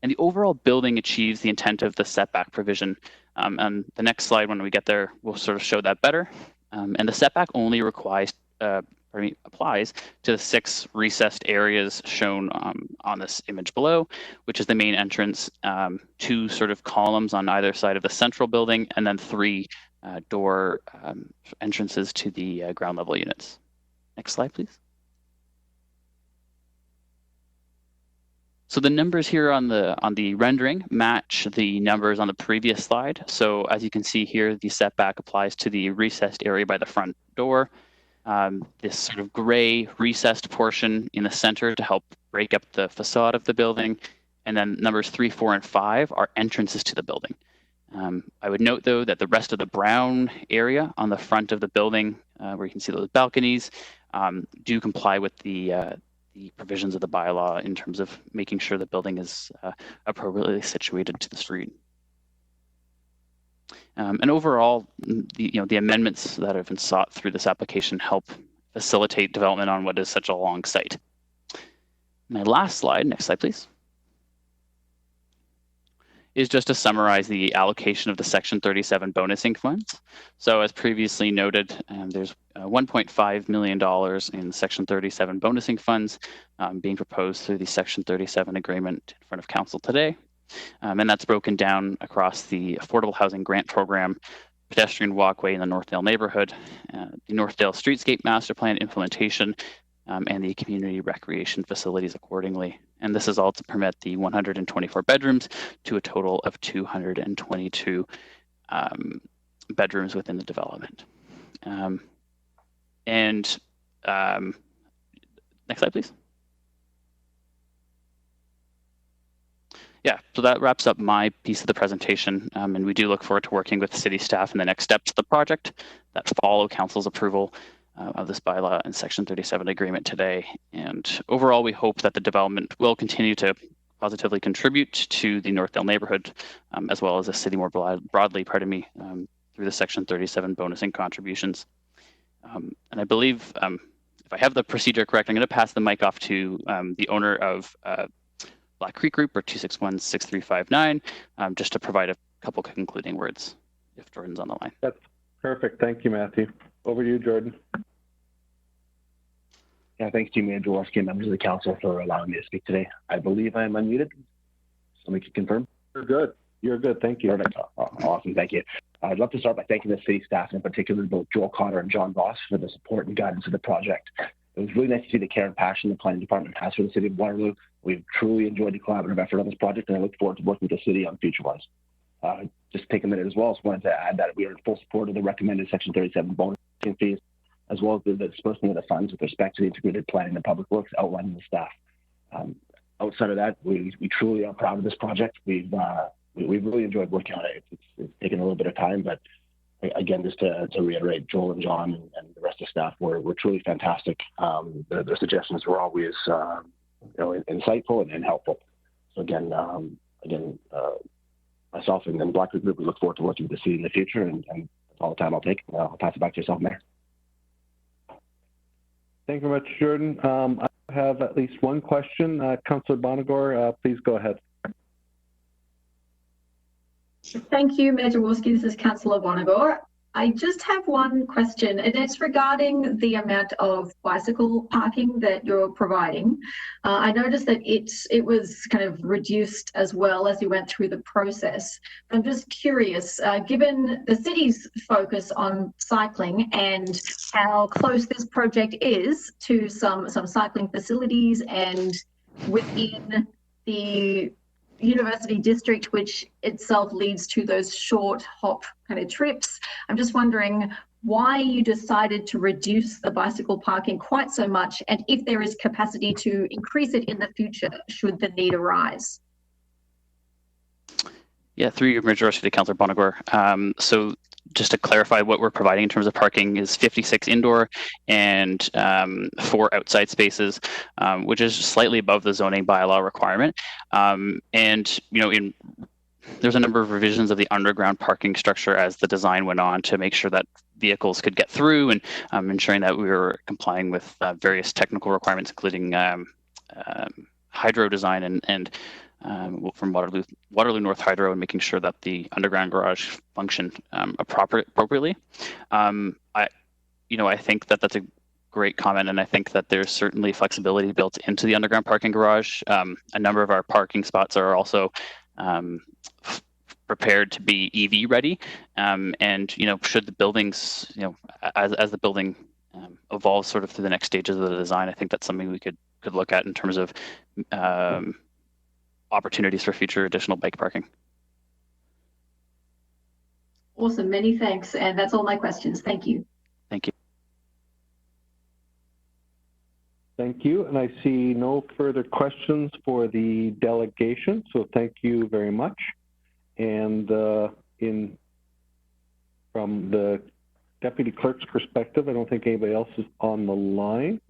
And the overall building achieves the intent of the setback provision. And the next slide, when we get there, will sort of show that better. And the setback only applies to the 6 recessed areas shown on this image below, which is the main entrance, 2 sort of columns on either side of the central building, and then 3 door entrances to the ground level units. Next slide, please. So the numbers here on the rendering match the numbers on the previous slide. So as you can see here, the setback applies to the recessed area by the front door. This sort of gray recessed portion in the center to help break up the facade of the building. And then numbers 3, 4, and 5 are entrances to the building. I would note, though, that the rest of the brown area on the front of the building, where you can see those balconies, do comply with the provisions of the bylaw in terms of making sure the building is appropriately situated to the street. And overall, the amendments that have been sought through this application help facilitate development on what is such a long site. My last slide, next slide, please, is just to summarize the allocation of the Section 37 bonusing funds. So as previously noted, there's $1.5 million in Section 37 bonusing funds being proposed through the Section 37 agreement in front of Council today. And that's broken down across the Affordable Housing Grant Program, pedestrian walkway in the Northdale neighborhood, the Northdale Streetscape Master Plan implementation, and the community recreation facilities accordingly. And this is all to permit the 124 bedrooms to a total of 222 bedrooms within the development. Next slide, please. Yeah, so that wraps up my piece of the presentation, and we do look forward to working with city staff in the next steps of the project that follow Council's approval of this bylaw and Section 37 agreement today. And overall, we hope that the development will continue to positively contribute to the Northdale neighborhood, as well as the city more broadly, through the Section 37 bonusing contributions. And I believe, if I have the procedure correct, I'm going to pass the mic off to the owner of Black Creek Group, or 261-6359, just to provide a couple concluding words, if Jordan's on the line. That's perfect. Thank you, Matthew. Over to you, Jordan. Yeah, thanks to Mayor Jaworski and members of the council for allowing me to speak today. I believe I am unmuted. Somebody can confirm. You're good. You're good. Thank you. Perfect. Awesome. Thank you. I'd love to start by thanking the city staff, and in particular both Joel Cotter and John Voss, for the support and guidance of the project. It was really nice to see the care and passion the planning department has for the city of Waterloo. We've truly enjoyed the collaborative effort on this project, and I look forward to working with the city on future ones. Just take a minute as well. Just wanted to add that we are in full support of the recommended Section 37 bonusing fees, as well as the disbursement of the funds with respect to the integrated planning and public works outlined in the staff. Outside of that, we truly are proud of this project. We've really enjoyed working on it. It's taken a little bit of time, but again, just to reiterate, Joel and John and the rest of the staff were truly fantastic. Their suggestions were always insightful and helpful. So again, myself and the Black Creek Group, we look forward to working with the city in the future, and that's all the time I'll take. I'll pass it back to yourself, Mayor. Thank you very much, Jordan. I have at least one question. Councillor Bonagor, please go ahead. Thank you, Mayor Jaworski. This is Councillor Bonagor. I just have one question, and it's regarding the amount of bicycle parking that you're providing. I noticed that it was kind of reduced as well as you went through the process. I'm just curious, given the city's focus on cycling and how close this project is to some cycling facilities and within the University District, which itself leads to those short hop kind of trips. I'm just wondering why you decided to reduce the bicycle parking quite so much, and if there is capacity to increase it in the future should the need arise. Yeah, through your majority, Councillor Bonagor. So just to clarify, what we're providing in terms of parking is 56 indoor and 4 outside spaces, which is slightly above the zoning bylaw requirement. There's a number of revisions of the underground parking structure as the design went on to make sure that vehicles could get through, and ensuring that we were complying with various technical requirements, including hydro design and from Waterloo North Hydro, and making sure that the underground garage functioned appropriately. I think that that's a great comment, and I think that there's certainly flexibility built into the underground parking garage. A number of our parking spots are also prepared to be EV ready, and should the buildings, as the building evolves sort of through the next stages of the design, I think that's something we could look at in terms of opportunities for future additional bike parking. Awesome, many thanks, and that's all my questions. Thank you. Thank you. Thank you, and I see no further questions for the delegation, so thank you very much. And from the Deputy Clerk's perspective, I don't think anybody else is on the line.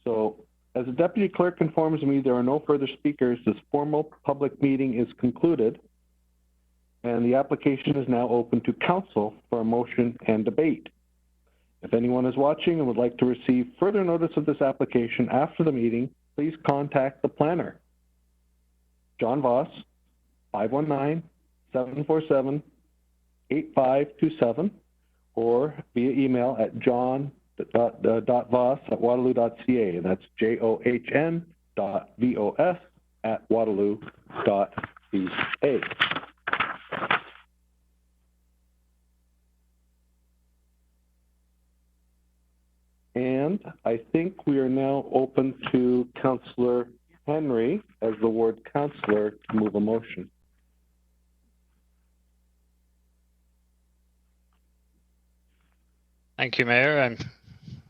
So as the Deputy Clerk informs me, there are no further speakers. This formal public meeting is concluded, and the application is now open to Council for a motion and debate. If anyone is watching and would like to receive further notice of this application after the meeting, please contact the planner, John Voss, 519-747-8527, or via email at john.voss@waterloo.ca. That's john.voss@waterloo.ca. And I think we are now open to Councillor Henry as the ward councillor to move a motion. Thank you, Mayor.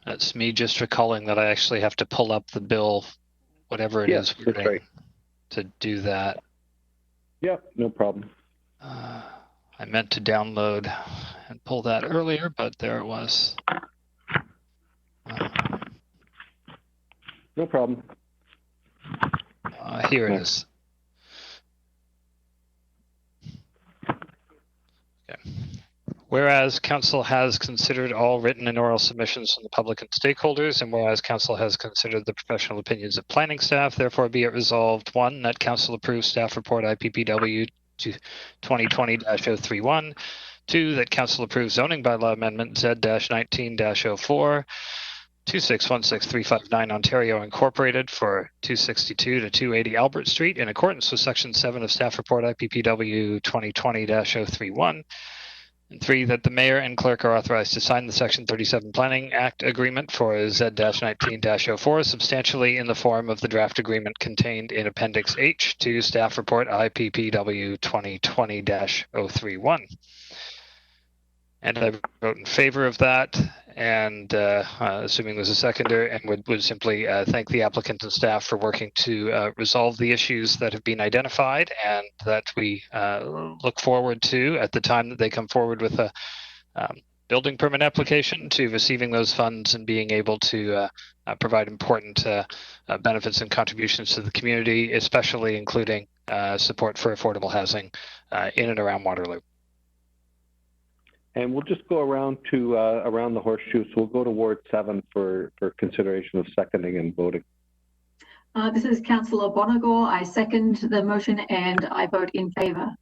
That's me just recalling that I actually have to pull up the bill, whatever it is, right, to do that. Yep, no problem. I meant to download and pull that earlier, but there it was. No problem. Here it is. Okay. Whereas Council has considered all written and oral submissions from the public and stakeholders, and whereas Council has considered the professional opinions of planning staff, therefore be it resolved, 1, that Council approves staff report IPPW 2020-031, 2, that Council approves zoning bylaw amendment Z-19-04, 2616359 Ontario Incorporated for 262 to 280 Albert Street in accordance with Section 7 of Staff Report IPPW 2020-031. And 3, that the Mayor and Clerk are authorized to sign the Section 37 Planning Act agreement for Z-19-04 substantially in the form of the draft agreement contained in Appendix H to Staff Report IPPW 2020-031. And I vote in favor of that, and assuming there's a seconder, and would simply thank the applicant and staff for working to resolve the issues that have been identified, and that we look forward to, at the time that they come forward with a building permit application, to receiving those funds and being able to provide important benefits and contributions to the community, especially including support for affordable housing in and around Waterloo. And we'll just go around to around the horseshoe. So we'll go to Ward 7 for consideration of seconding and voting. This is Councillor Bonagor. I second the motion and I vote in favour.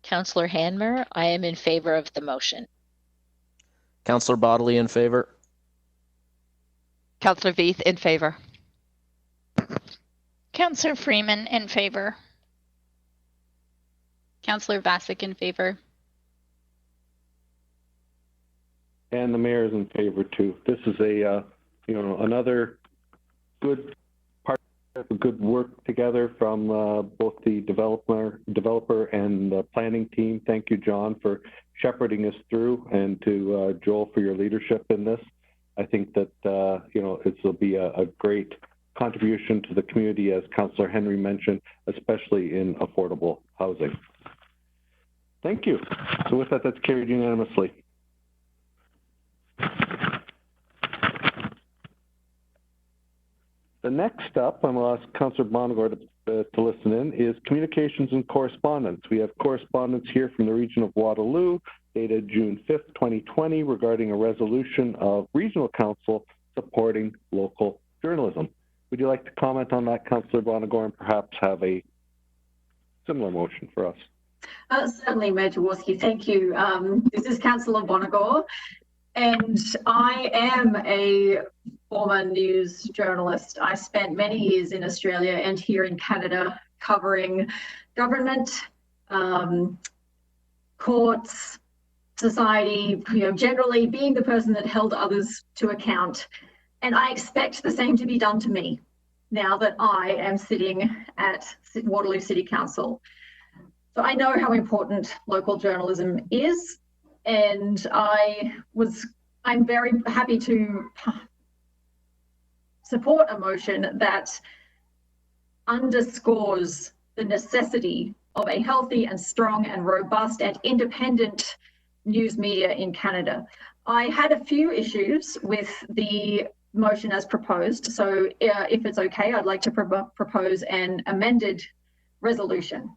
Councillor Hanmer, I am in favor of the motion. Councillor Bodley in favor. Councillor Veith in favor. Councillor Freeman in favor. Councillor Vasic in favor. And the mayor is in favor too. This is a, another good part of good work together from both the developer and the planning team. Thank you, John, for shepherding us through, and to Joel for your leadership in this. I think that, this will be a great contribution to the community, as Councillor Henry mentioned, especially in affordable housing. Thank you. So with that, that's carried unanimously. The next up, I'm going to ask Councillor Bonagor to listen in, is communications and correspondence. We have correspondence here from the region of Waterloo, dated June 5th, 2020, regarding a resolution of Regional Council supporting local journalism. Would you like to comment on that, Councillor Bonagor, and perhaps have a similar motion for us? Certainly, Mayor Jaworski, thank you. This is Councillor Bonagor, and I am a former news journalist. I spent many years in Australia and here in Canada covering government, courts, society, generally being the person that held others to account. And I expect the same to be done to me now that I am sitting at Waterloo City Council. So I know how important local journalism is, and I'm very happy to support a motion that underscores the necessity of a healthy and strong and robust and independent news media in Canada. I had a few issues with the motion as proposed, so if it's okay, I'd like to propose an amended resolution,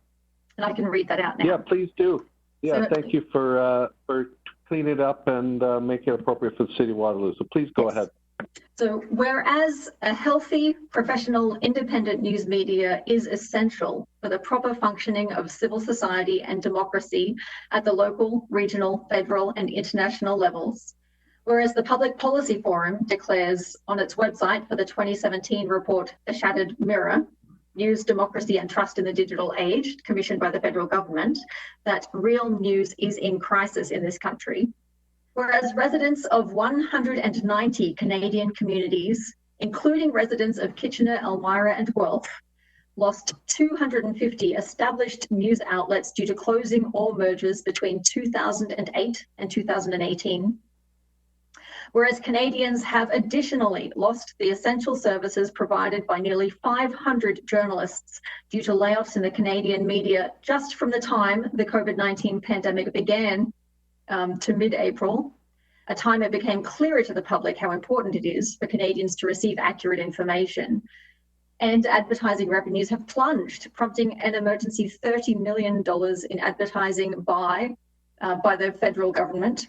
and I can read that out now. Yeah, please do. Yeah, thank you for cleaning it up and making it appropriate for the City of Waterloo. So please go ahead. So whereas a healthy, professional, independent news media is essential for the proper functioning of civil society and democracy at the local, regional, federal, and international levels, whereas the Public Policy Forum declares on its website for the 2017 report, The Shattered Mirror, News, Democracy and Trust in the Digital Age, commissioned by the federal government, that real news is in crisis in this country. Whereas residents of 190 Canadian communities, including residents of Kitchener, Elmira and Guelph, lost 250 established news outlets due to closing or mergers between 2008 and 2018. Whereas Canadians have additionally lost the essential services provided by nearly 500 journalists due to layoffs in the Canadian media just from the time the COVID-19 pandemic began to mid-April, a time it became clearer to the public how important it is for Canadians to receive accurate information. And advertising revenues have plunged, prompting an emergency $30 million in advertising by the federal government.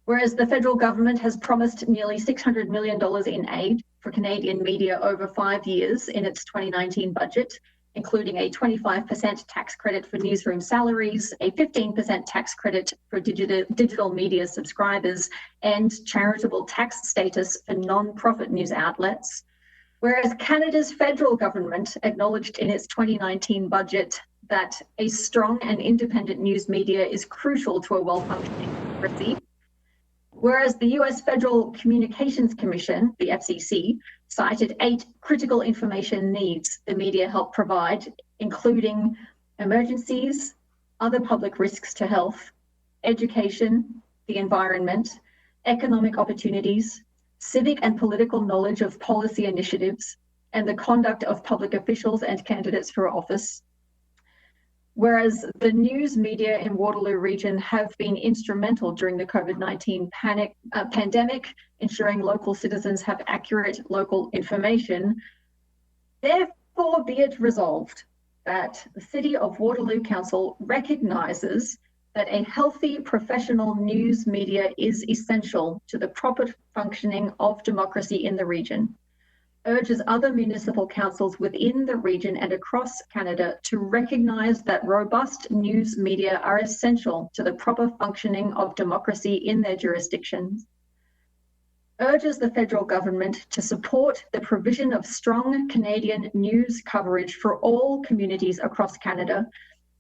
Whereas the federal government has promised nearly $600 million in aid for Canadian media over 5 years in its 2019 budget, including a 25% tax credit for newsroom salaries, a 15% tax credit for digital media subscribers, and charitable tax status for non-profit news outlets. Whereas Canada's federal government acknowledged in its 2019 budget that a strong and independent news media is crucial to a well-functioning democracy. Whereas the US Federal Communications Commission, the FCC, cited 8 critical information needs the media help provide, including emergencies, other public risks to health, education, the environment, economic opportunities, civic and political knowledge of policy initiatives, and the conduct of public officials and candidates for office. Whereas the news media in Waterloo region have been instrumental during the COVID-19 pandemic, ensuring local citizens have accurate local information, therefore be it resolved that the City of Waterloo Council recognises that a healthy professional news media is essential to the proper functioning of democracy in the region, urges other municipal councils within the region and across Canada to recognise that robust news media are essential to the proper functioning of democracy in their jurisdictions, urges the federal government to support the provision of strong Canadian news coverage for all communities across Canada,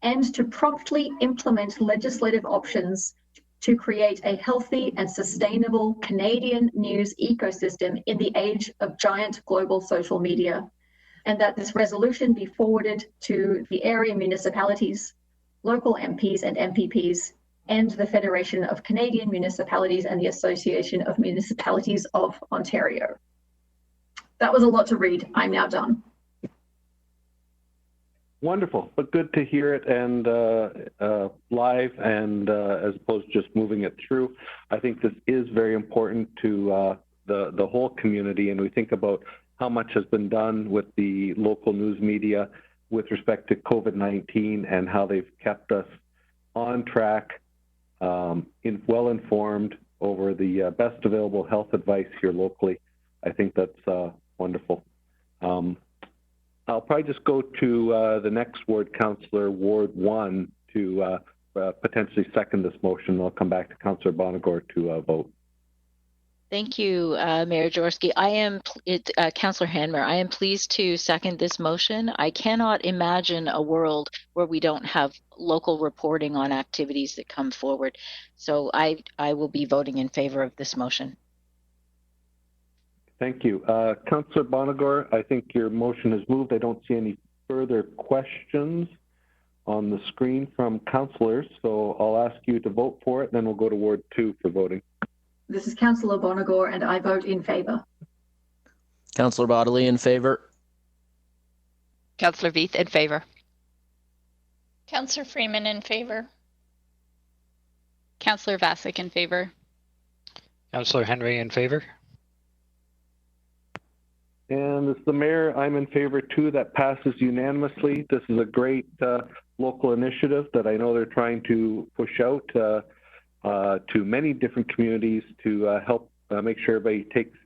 and to promptly implement legislative options to create a healthy and sustainable Canadian news ecosystem in the age of giant global social media, and that this resolution be forwarded to the area municipalities, local MPs and MPPs, and the Federation of Canadian Municipalities and the Association of Municipalities of Ontario. That was a lot to read. I'm now done. Wonderful, but good to hear it and live and as opposed to just moving it through. I think this is very important to the whole community, and we think about how much has been done with the local news media with respect to COVID-19 and how they've kept us on track well-informed over the best available health advice here locally. I think that's wonderful. I'll probably just go to the next ward councillor, Ward 1, to potentially second this motion. I'll come back to Councillor Bonagor to vote. Thank you, Mayor Jaworski. Councillor Hanmer, I am pleased to second this motion. I cannot imagine a world where we don't have local reporting on activities that come forward. So I will be voting in favor of this motion. Thank you. Councillor Bonagor, I think your motion is moved. I don't see any further questions on the screen from councillors, so I'll ask you to vote for it, then we'll go to Ward 2 for voting. This is Councillor Bonagor, and I vote in favour. Councillor Bodley in favor. Councillor Veith in favour. Councillor Freeman in favor. Councillor Vasek in favor. Councillor Henry in favor. And as the mayor, I'm in favor too. That passes unanimously. This is a great local initiative that I know they're trying to push out to many different communities to help make sure everybody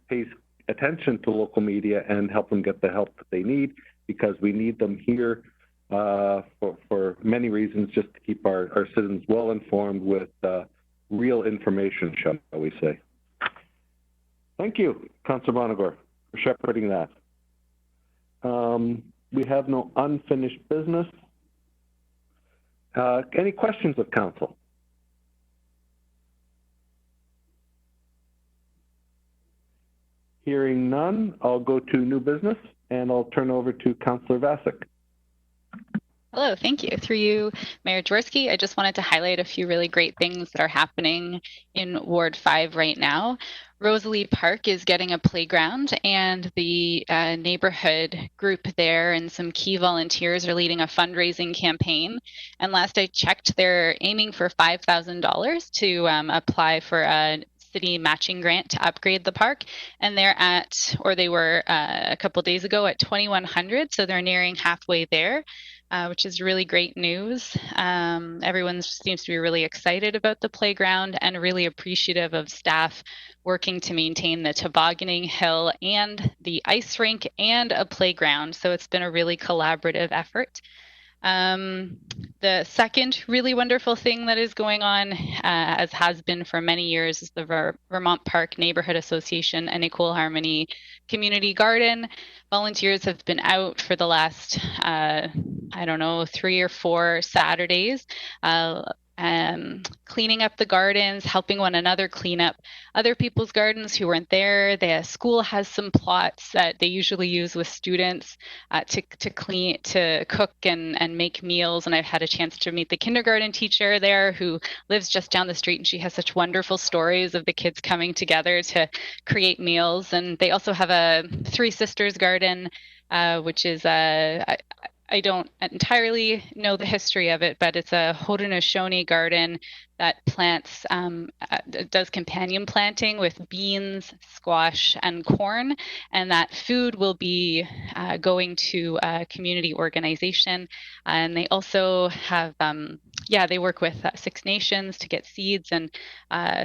pays attention to local media and help them get the help that they need, because we need them here for many reasons, just to keep our citizens well informed with real information, shall we say. Thank you, Councillor Bonagor, for shepherding that. We have no unfinished business. Any questions of council? Hearing none, I'll go to new business and I'll turn over to Councillor Vasek. Hello, thank you. Through you, Mayor Jaworski, I just wanted to highlight a few really great things that are happening in Ward 5 right now. Rosalie Park is getting a playground, and the neighborhood group there and some key volunteers are leading a fundraising campaign. And last I checked, they're aiming for $5,000 to apply for a city matching grant to upgrade the park, and they were a couple days ago at 2,100, so they're nearing halfway there, which is really great news. Everyone seems to be really excited about the playground and really appreciative of staff working to maintain the tobogganing hill and the ice rink and a playground, so it's been a really collaborative effort. The second really wonderful thing that is going on, as has been for many years, is the Vermont Park Neighborhood Association and Equal Harmony Community Garden. Volunteers have been out for the last, 3 or 4 Saturdays, cleaning up the gardens, helping one another clean up other people's gardens who weren't there. The school has some plots that they usually use with students to cook and make meals. And I've had a chance to meet the kindergarten teacher there who lives just down the street, and she has such wonderful stories of the kids coming together to create meals. And they also have a Three Sisters garden, which is I don't entirely know the history of it, but it's a Haudenosaunee garden that plants, does companion planting with beans, squash, and corn, and that food will be going to a community organization. And they also have, they work with Six Nations to get seeds, and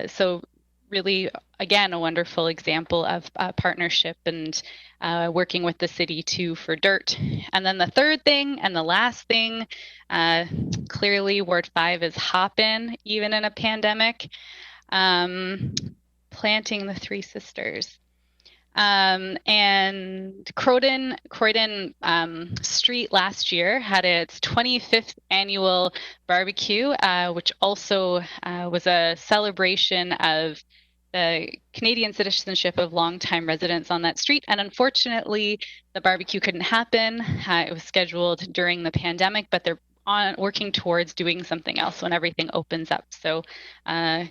so really, again, a wonderful example of partnership and working with the city too for dirt. And then the third thing and the last thing, clearly Ward 5 is hopping even in a pandemic, planting the Three Sisters. And Croydon Street last year had its 25th annual barbecue, which also was a celebration of the Canadian citizenship of longtime residents on that street. And unfortunately, the barbecue couldn't happen. It was scheduled during the pandemic, but they're working towards doing something else when everything opens up. So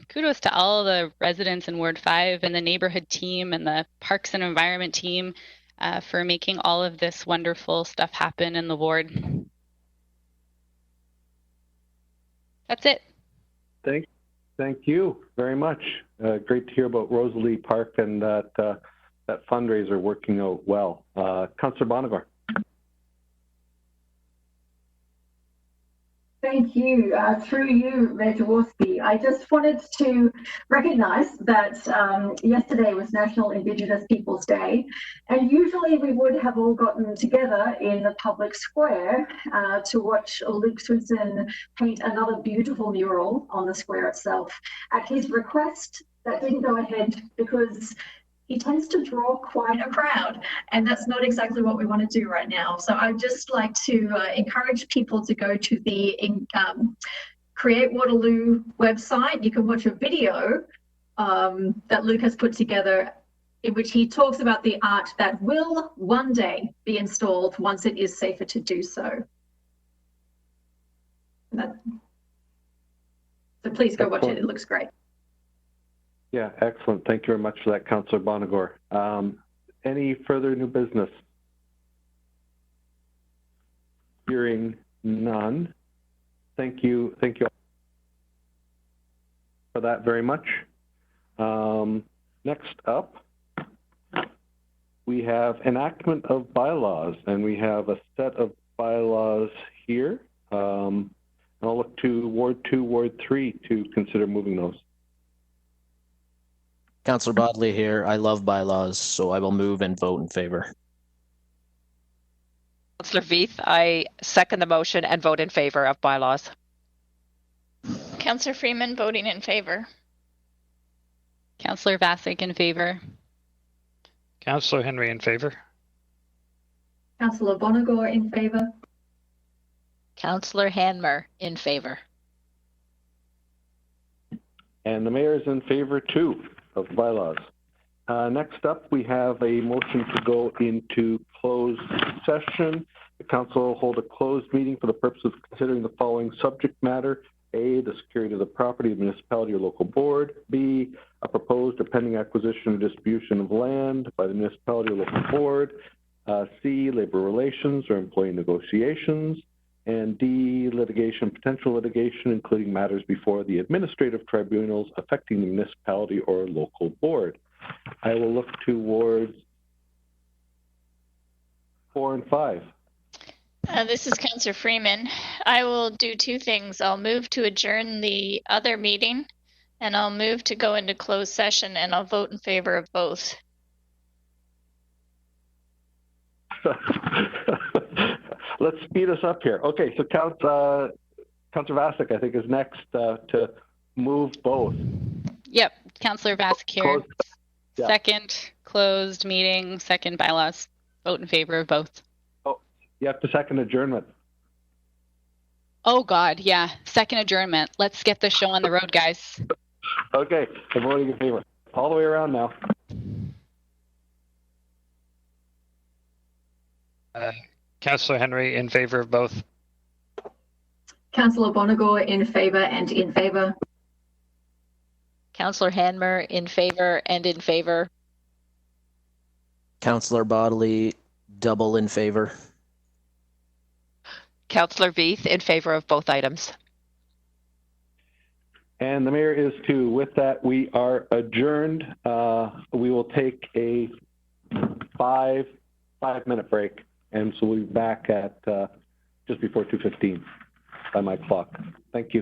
kudos to all the residents in Ward 5 and the neighborhood team and the Parks and Environment team for making all of this wonderful stuff happen in the ward. That's it. Thank you very much. Great to hear about Rosalie Park and that fundraiser working out well. Councillor Bonagor. Thank you. Through you, Mayor Jaworski, I just wanted to recognise that yesterday was National Indigenous Peoples Day, and usually we would have all gotten together in the public square to watch Luke Swinson paint another beautiful mural on the square itself. At his request, that didn't go ahead because he tends to draw quite a crowd, and that's not exactly what we want to do right now. So I'd just like to encourage people to go to the Create Waterloo website. You can watch a video that Luke has put together in which he talks about the art that will one day be installed once it is safer to do so. So please go watch it. It looks great. Yeah, excellent. Thank you very much for that, Councillor Bonagor. Any further new business? Hearing none. Thank you for that very much. Next up, we have enactment of bylaws, and we have a set of bylaws here. I'll look to Ward 2, Ward 3 to consider moving those. Councillor Bodley here. I love bylaws, so I will move and vote in favor. Councillor Veith, I second the motion and vote in favor of bylaws. Councillor Freeman voting in favor. Councillor Vasek in favor. Councillor Henry in favor. Councillor Bonagor in favour. Councillor Hanmer in favor. And the mayor is in favor too of bylaws. Next up, we have a motion to go into closed session. The council will hold a closed meeting for the purpose of considering the following subject matter: A, the security of the property of the municipality or local board; B, a proposed or pending acquisition or distribution of land by the municipality or local board; C, labor relations or employee negotiations; and D, litigation, potential litigation, including matters before the administrative tribunals affecting the municipality or local board. I will look towards 4 and 5. This is Councillor Freeman. I will do two things. I'll move to adjourn the other meeting, and I'll move to go into closed session, and I'll vote in favor of both. Let's speed us up here. Okay, so Councillor Vasek, I think, is next to move both. Yep, Councillor Vasek here. Closed. Yeah. Second closed meeting, second bylaws. Vote in favor of both. Oh, you have to second adjournment. Oh God, yeah. Second adjournment. Let's get this show on the road, guys. Okay, I'm voting in favor. All the way around now. Councillor Henry in favor of both. Councillor Bonagor in favour and in favour. Councillor Hanmer in favor and in favor. Councillor Bodley, double in favor. Councillor Veith in favor of both items. And the mayor is too. With that, we are adjourned. We will take a 5-minute break, and so we'll be back at just before 2:15 by my clock. Thank you.